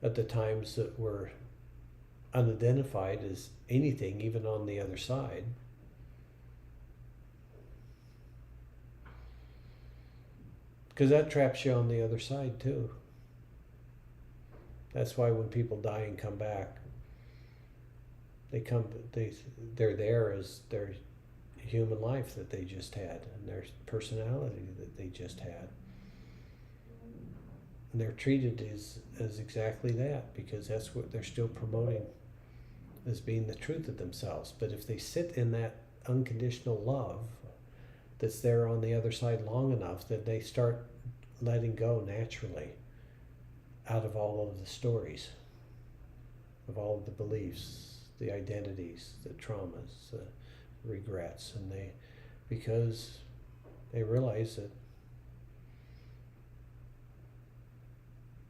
at the times that we're unidentified as anything, even on the other side. Because that traps you on the other side too. That's why when people die and come back, they're there as their human life that they just had and their personality that they just had. And they're treated as exactly that, because that's what they're still promoting as being the truth of themselves. But if they sit in that unconditional love that's there on the other side long enough, then they start letting go naturally out of all of the stories, of all of the beliefs, the identities, the traumas, the regrets, and because they realize that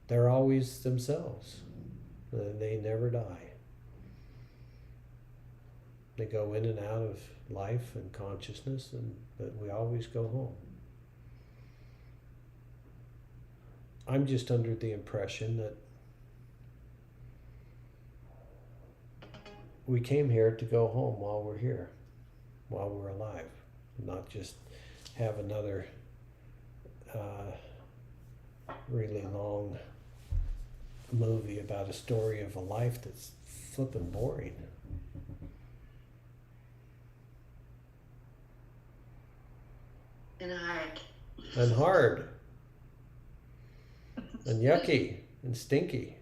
they're always themselves, and they never die. They go in and out of life and consciousness, but we always go home. I'm just under the impression that we came here to go home while we're here, while we're alive, not just have another really long movie about a story of a life that's flippin' boring. And hard. And yucky. And stinky.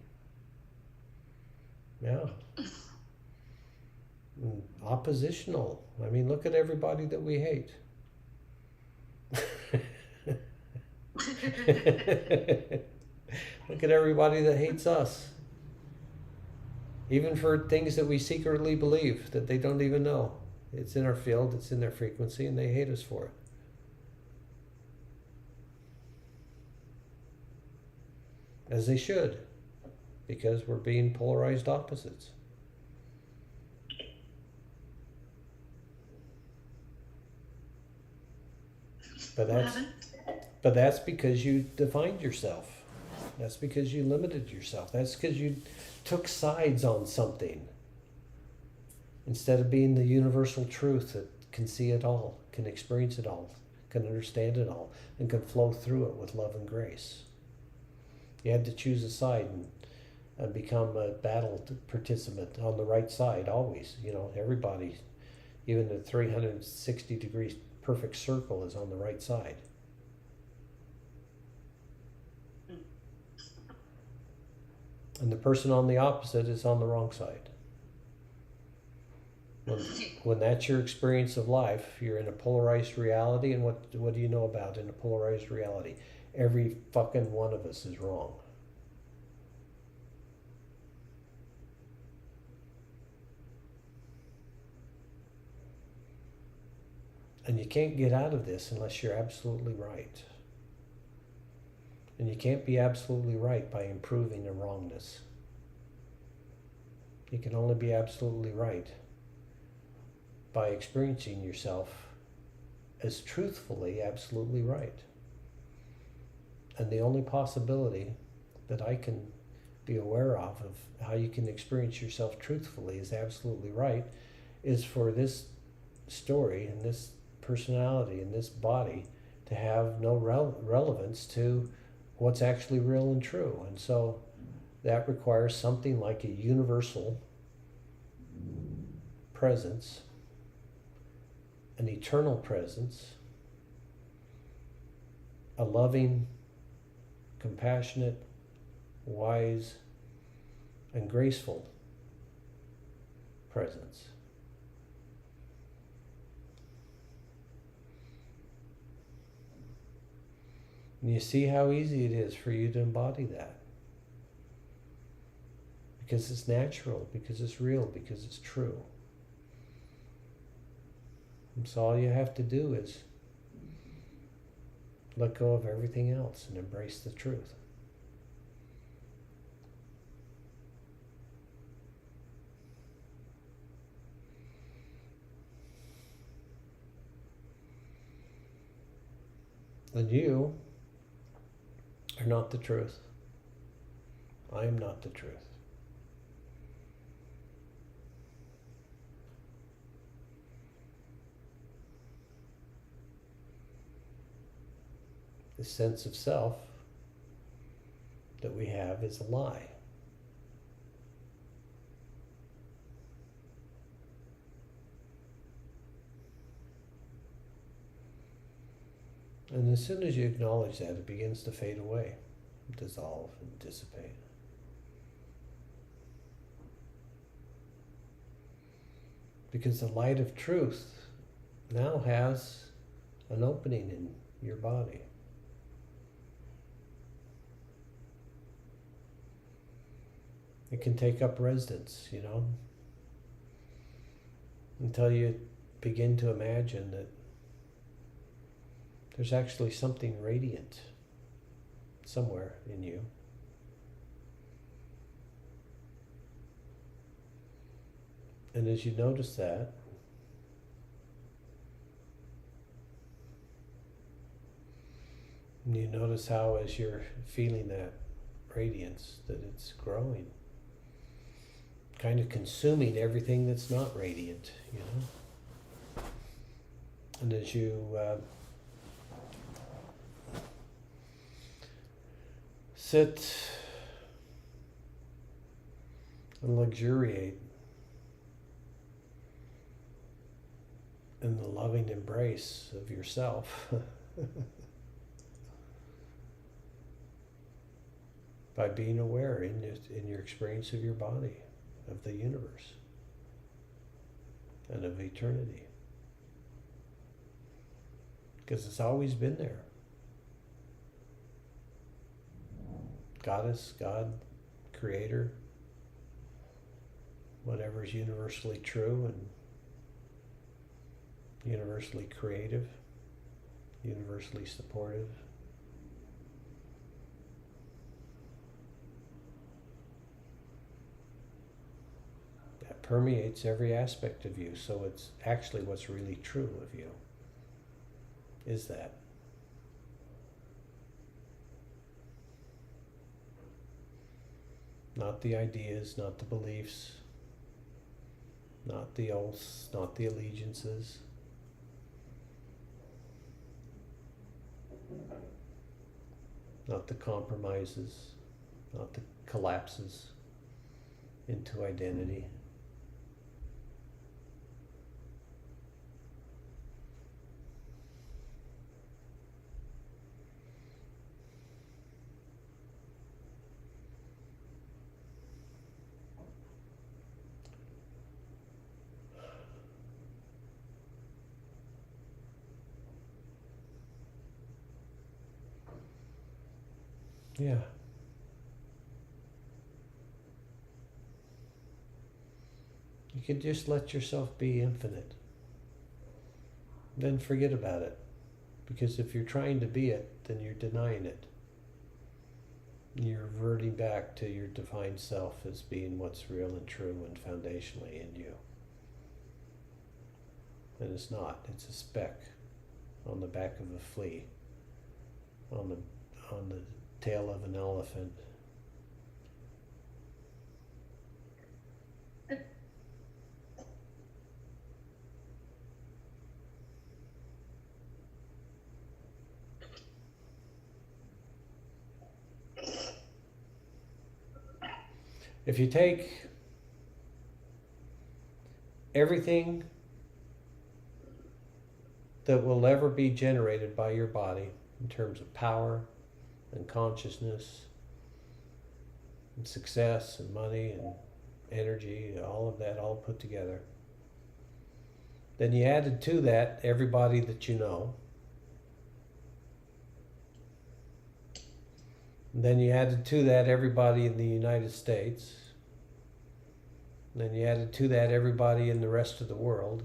Yeah. And oppositional. I mean, look at everybody that we hate. Look at everybody that hates us. Even for things that we secretly believe that they don't even know. It's in our field, it's in their frequency, and they hate us for it. As they should, because we're being polarized opposites. But that's because you defined yourself. That's because you limited yourself. That's because you took sides on something instead of being the universal truth that can see it all, can experience it all, can understand it all, and can flow through it with love and grace. You had to choose a side and become a battle participant on the right side always. You know, everybody, even the 360 degrees perfect circle is on the right side. And the person on the opposite is on the wrong side. When that's your experience of life, you're in a polarized reality, and what do you know about in a polarized reality? Every fucking one of us is wrong. And you can't get out of this unless you're absolutely right. And you can't be absolutely right by improving a wrongness. You can only be absolutely right by experiencing yourself as truthfully absolutely right. And the only possibility that I can be aware of how you can experience yourself truthfully as absolutely right is for this story and this personality and this body to have no relevance to what's actually real and true. And so that requires something like a universal presence, an eternal presence, a loving, compassionate, wise, and graceful presence. And you see how easy it is for you to embody that. because it's natural, because it's real, because it's true. And so all you have to do is let go of everything else and embrace the truth. And you are not the truth. I am not the truth. The sense of self that we have is a lie. And as soon as you acknowledge that, it begins to fade away, dissolve, and dissipate. Because the light of truth now has an opening in your body. It can take up residence, until you begin to imagine that there's actually something radiant somewhere in you. And as you notice that, and you notice how as you're feeling that radiance, that it's growing, kind of consuming everything that's not radiant, And as you sit and luxuriate in the loving embrace of yourself by being aware in your experience of your body, of the universe, and of eternity. Because it's always been there. Goddess, God, Creator, whatever is universally true and universally creative, universally supportive. That permeates every aspect of you, so it's actually what's really true of you, is that. Not the ideas, not the beliefs, not the oaths, not the allegiances. Not the compromises, not the collapses into identity. Yeah. You can just let yourself be infinite. Then forget about it. Because if you're trying to be it, then you're denying it. You're reverting back to your divine self as being what's real and true and foundationally in you. And it's not. It's a speck on the back of a flea, on the tail of an elephant. If you take everything that will ever be generated by your body in terms of power and consciousness and success and money and energy, all of that all put together, then you added to that everybody that you know. And then you added to that everybody in the United States, And then you added to that everybody in the rest of the world.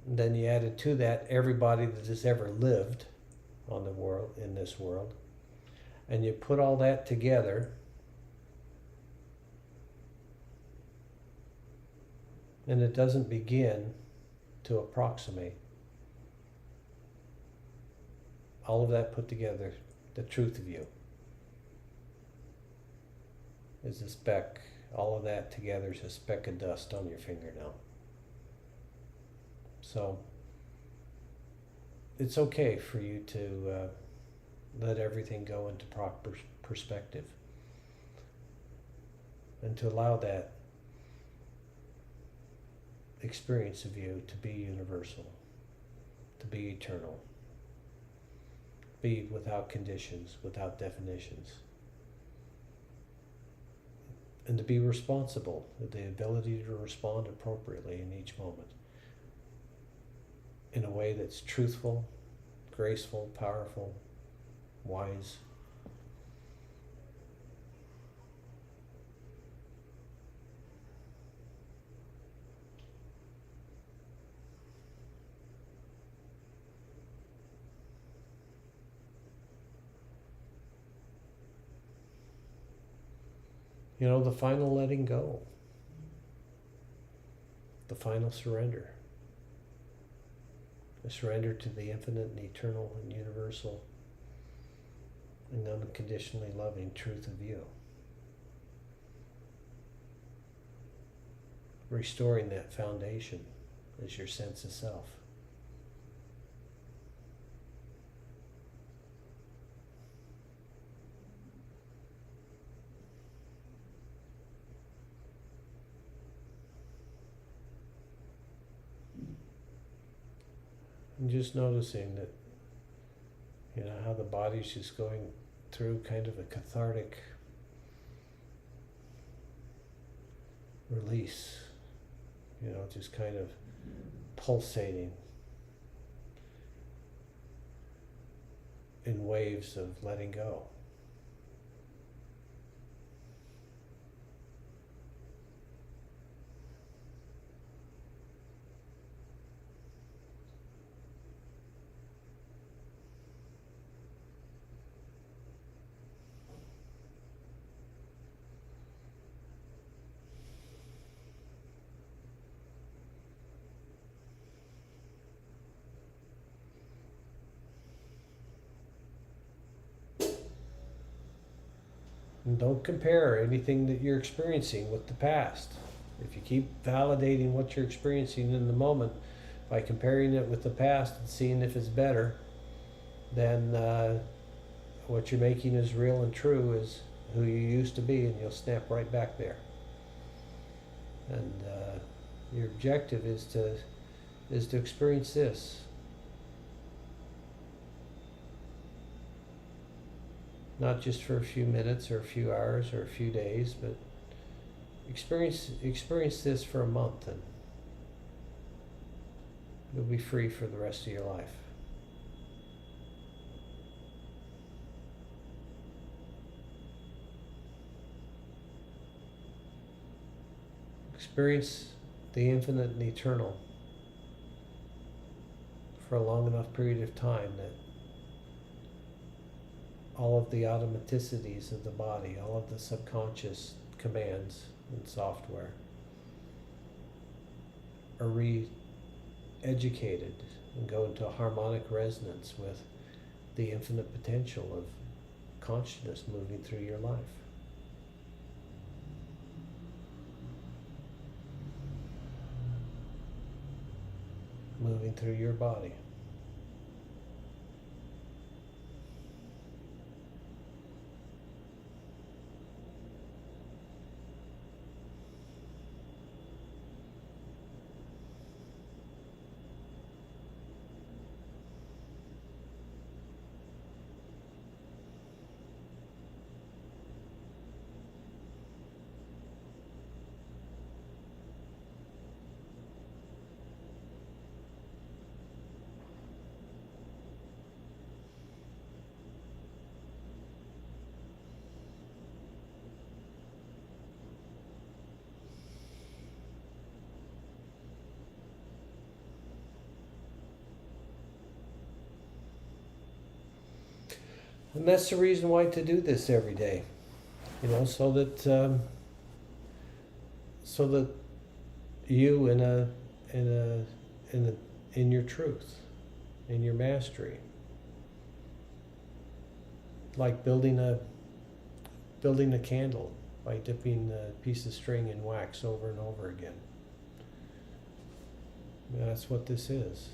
And then you added to that everybody that has ever lived on the world, in this world. And you put all that together, and it doesn't begin to approximate. All of that put together, the truth of you is a speck. All of that together is a speck of dust on your fingernail. So it's okay for you to let everything go into proper perspective and to allow that experience of you to be universal, to be eternal, be without conditions, without definitions, and to be responsible with the ability to respond appropriately in each moment in a way that's truthful, graceful, powerful, wise. You know, the final letting go, the final surrender, the surrender to the infinite and eternal and universal and unconditionally loving truth of you. Restoring that foundation as your sense of self. And just noticing that, you know, how the body's just going through kind of a cathartic release, you know, just kind of pulsating in waves of letting go. And don't compare anything that you're experiencing with the past. If you keep validating what you're experiencing in the moment by comparing it with the past and seeing if it's better, then what you're making is real and true is who you used to be, and you'll snap right back there. And your objective is to experience this. Not just for a few minutes or a few hours or a few days, but experience this for a month, and you'll be free for the rest of your life. Experience the infinite and eternal for a long enough period of time that all of the automaticities of the body, all of the subconscious commands and software are re-educated and go into a harmonic resonance with the infinite potential of consciousness moving through your life. Moving through your body. And that's the reason why to do this every day, you know, so that you in your truth, in your mastery, like building a candle by dipping a piece of string in wax over and over again. That's what this is.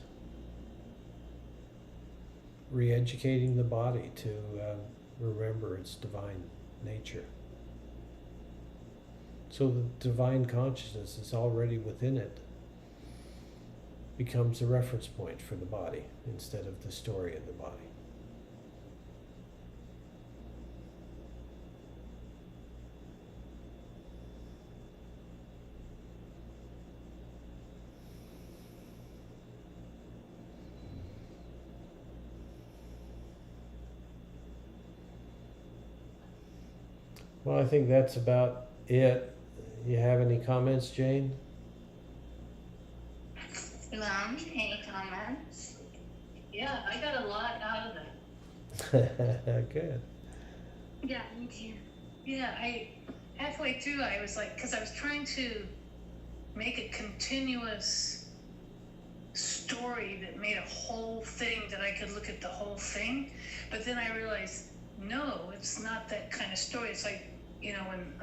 Re-educating the body to remember its divine nature. So the divine consciousness is already within it, becomes a reference point for the body instead of the story of the body. Well, I think that's about it. You have any comments, Jane? Mom, any comments? Yeah, I got a lot out of that. Good. Yeah, me too. Yeah, halfway through I was like, because I was trying to make a continuous story that made a whole thing, that I could look at the whole thing, but then I realized, no, it's not that kind of story. It's like, you know, when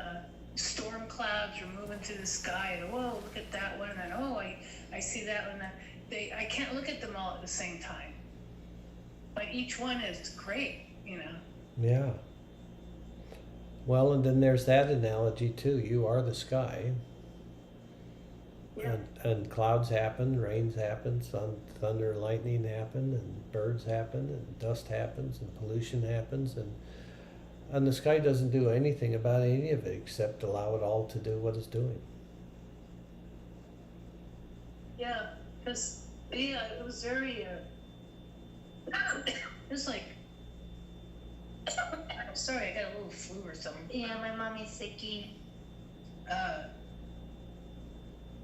storm clouds are moving through the sky, and whoa, look at that one, and oh, I see that one. I can't look at them all at the same time. But each one is great, you know. Yeah. Well, and then there's that analogy too. You are the sky. Yeah. And clouds happen, rains happen, thunder, lightning happen, and birds happen, and dust happens, and pollution happens, and the sky doesn't do anything about any of it except allow it all to do what it's doing. Yeah, because it was very. It was like. I'm sorry, I got a little flu or something. Yeah, my mommy's sicky.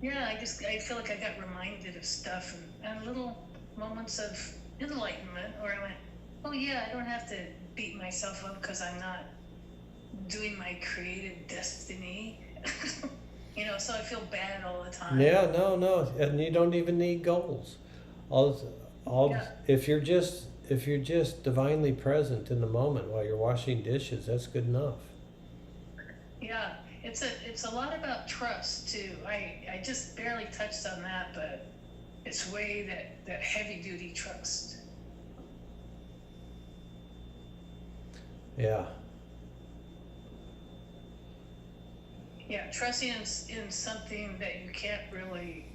Yeah, I feel like I got reminded of stuff and little moments of enlightenment where I went, oh yeah, I don't have to beat myself up because I'm not doing my creative destiny. You know, so I feel bad all the time. Yeah, no, and you don't even need goals. Yeah. If you're just divinely present in the moment while you're washing dishes, that's good enough. Yeah, it's a lot about trust too. I just barely touched on that, but it's way that heavy duty trust. Yeah. Yeah, trusting in something that you can't really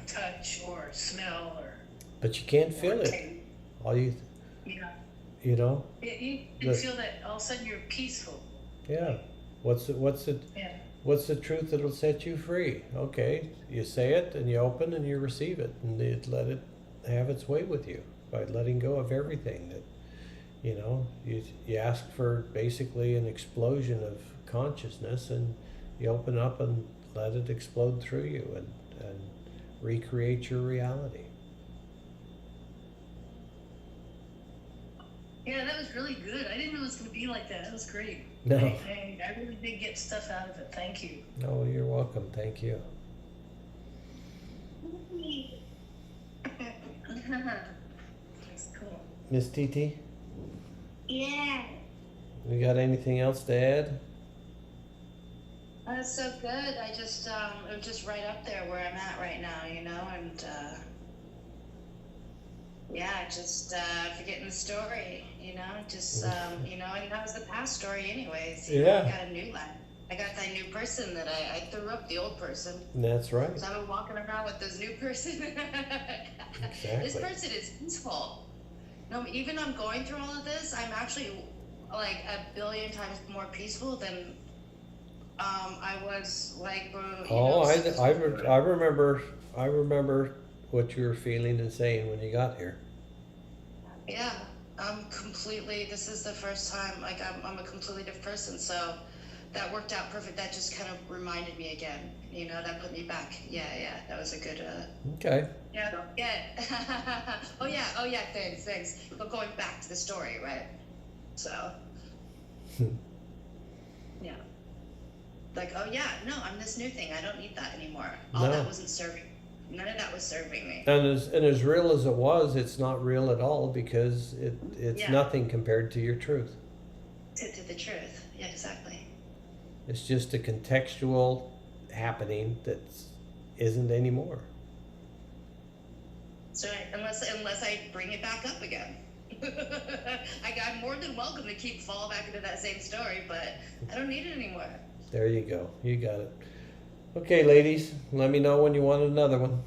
touch or smell or. But you can't feel it. Taste. All you, Yeah. you know. You can feel that all of a sudden you're peaceful. Yeah. What's the truth that'll set you free? Okay, you say it and you open and you receive it and you let it have its way with you by letting go of everything that, you know, you ask for basically an explosion of consciousness and you open up and let it explode through you and recreate your reality. Yeah, that was really good. I didn't know it was going to be like that. That was great. No. I really did get stuff out of it. Thank you. No, you're welcome. Thank you. That's cool. Miss Titi, Yeah. you got anything else to add? That's so good. I just, it was just right up there where I'm at right now, you know, and, yeah, just forgetting the story, you know, just, you know, and that was the past story anyways. You know, I got a new life. I got that new person that I threw up the old person. That's right. So I've been walking around with this new person. Exactly. This person is peaceful. No, even I'm going through all of this, I'm actually like 1,000,000,000 times more peaceful than I was like. I remember what you were feeling and saying when you got here. Yeah, I'm completely. This is the first time. Like I'm a completely different person. So that worked out perfect. That just kind of reminded me again. You know, that put me back. Yeah, that was a good. Okay. Yeah. Yeah. Oh yeah. Thanks. But going back to the story, right? So, yeah. Like, oh yeah, no, I'm this new thing. I don't need that anymore. All No. that wasn't serving. None of that was serving me. And as real as it was, it's not real at all because it's Yeah. nothing compared to your truth. To the truth. Yeah, exactly. It's just a contextual happening that isn't anymore. So unless I bring it back up again. I'm more than welcome to keep fall back into that same story, but I don't need it anymore. There you go. You got it. Okay, ladies, let me know when you want another one.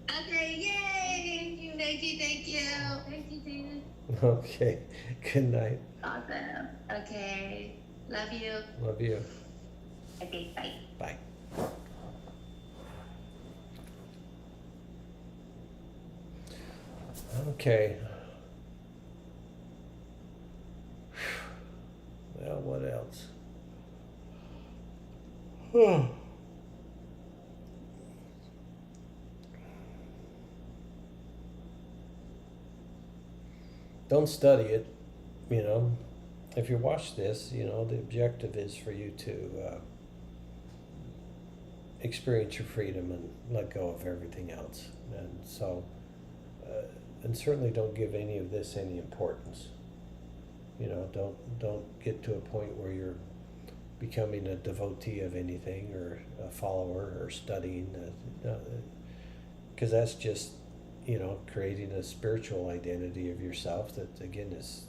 Okay, yay! Thank you. Thank you, David. Okay. Good night. Awesome. Okay. Love you. Love you. Okay, bye. Bye. Okay. Well, what else? Don't study it, you know. If you watch this, you know, the objective is for you to experience your freedom and let go of everything else. And so, and certainly don't give any of this any importance. You know, don't get to a point where you're becoming a devotee of anything or a follower or studying, because that's just, you know, creating a spiritual identity of yourself that again is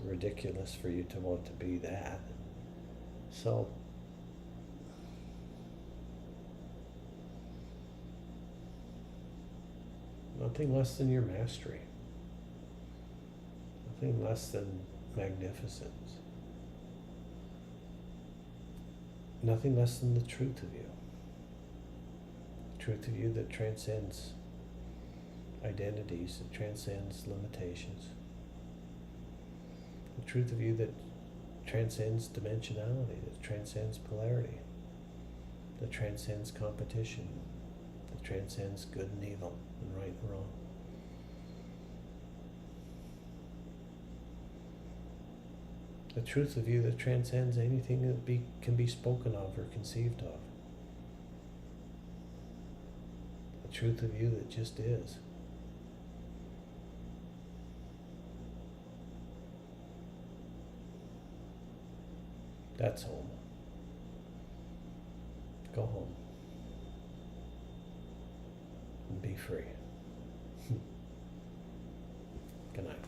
ridiculous for you to want to be that. So nothing less than your mastery, nothing less than magnificence, nothing less than the truth of you, the truth of you that transcends identities, that transcends limitations, the truth of you that transcends dimensionality, that transcends polarity, that transcends competition, that transcends good and evil and right and wrong. The truth of you that transcends anything that can be spoken of or conceived of. The truth of you that just is. That's home. Go home. And be free. Good night.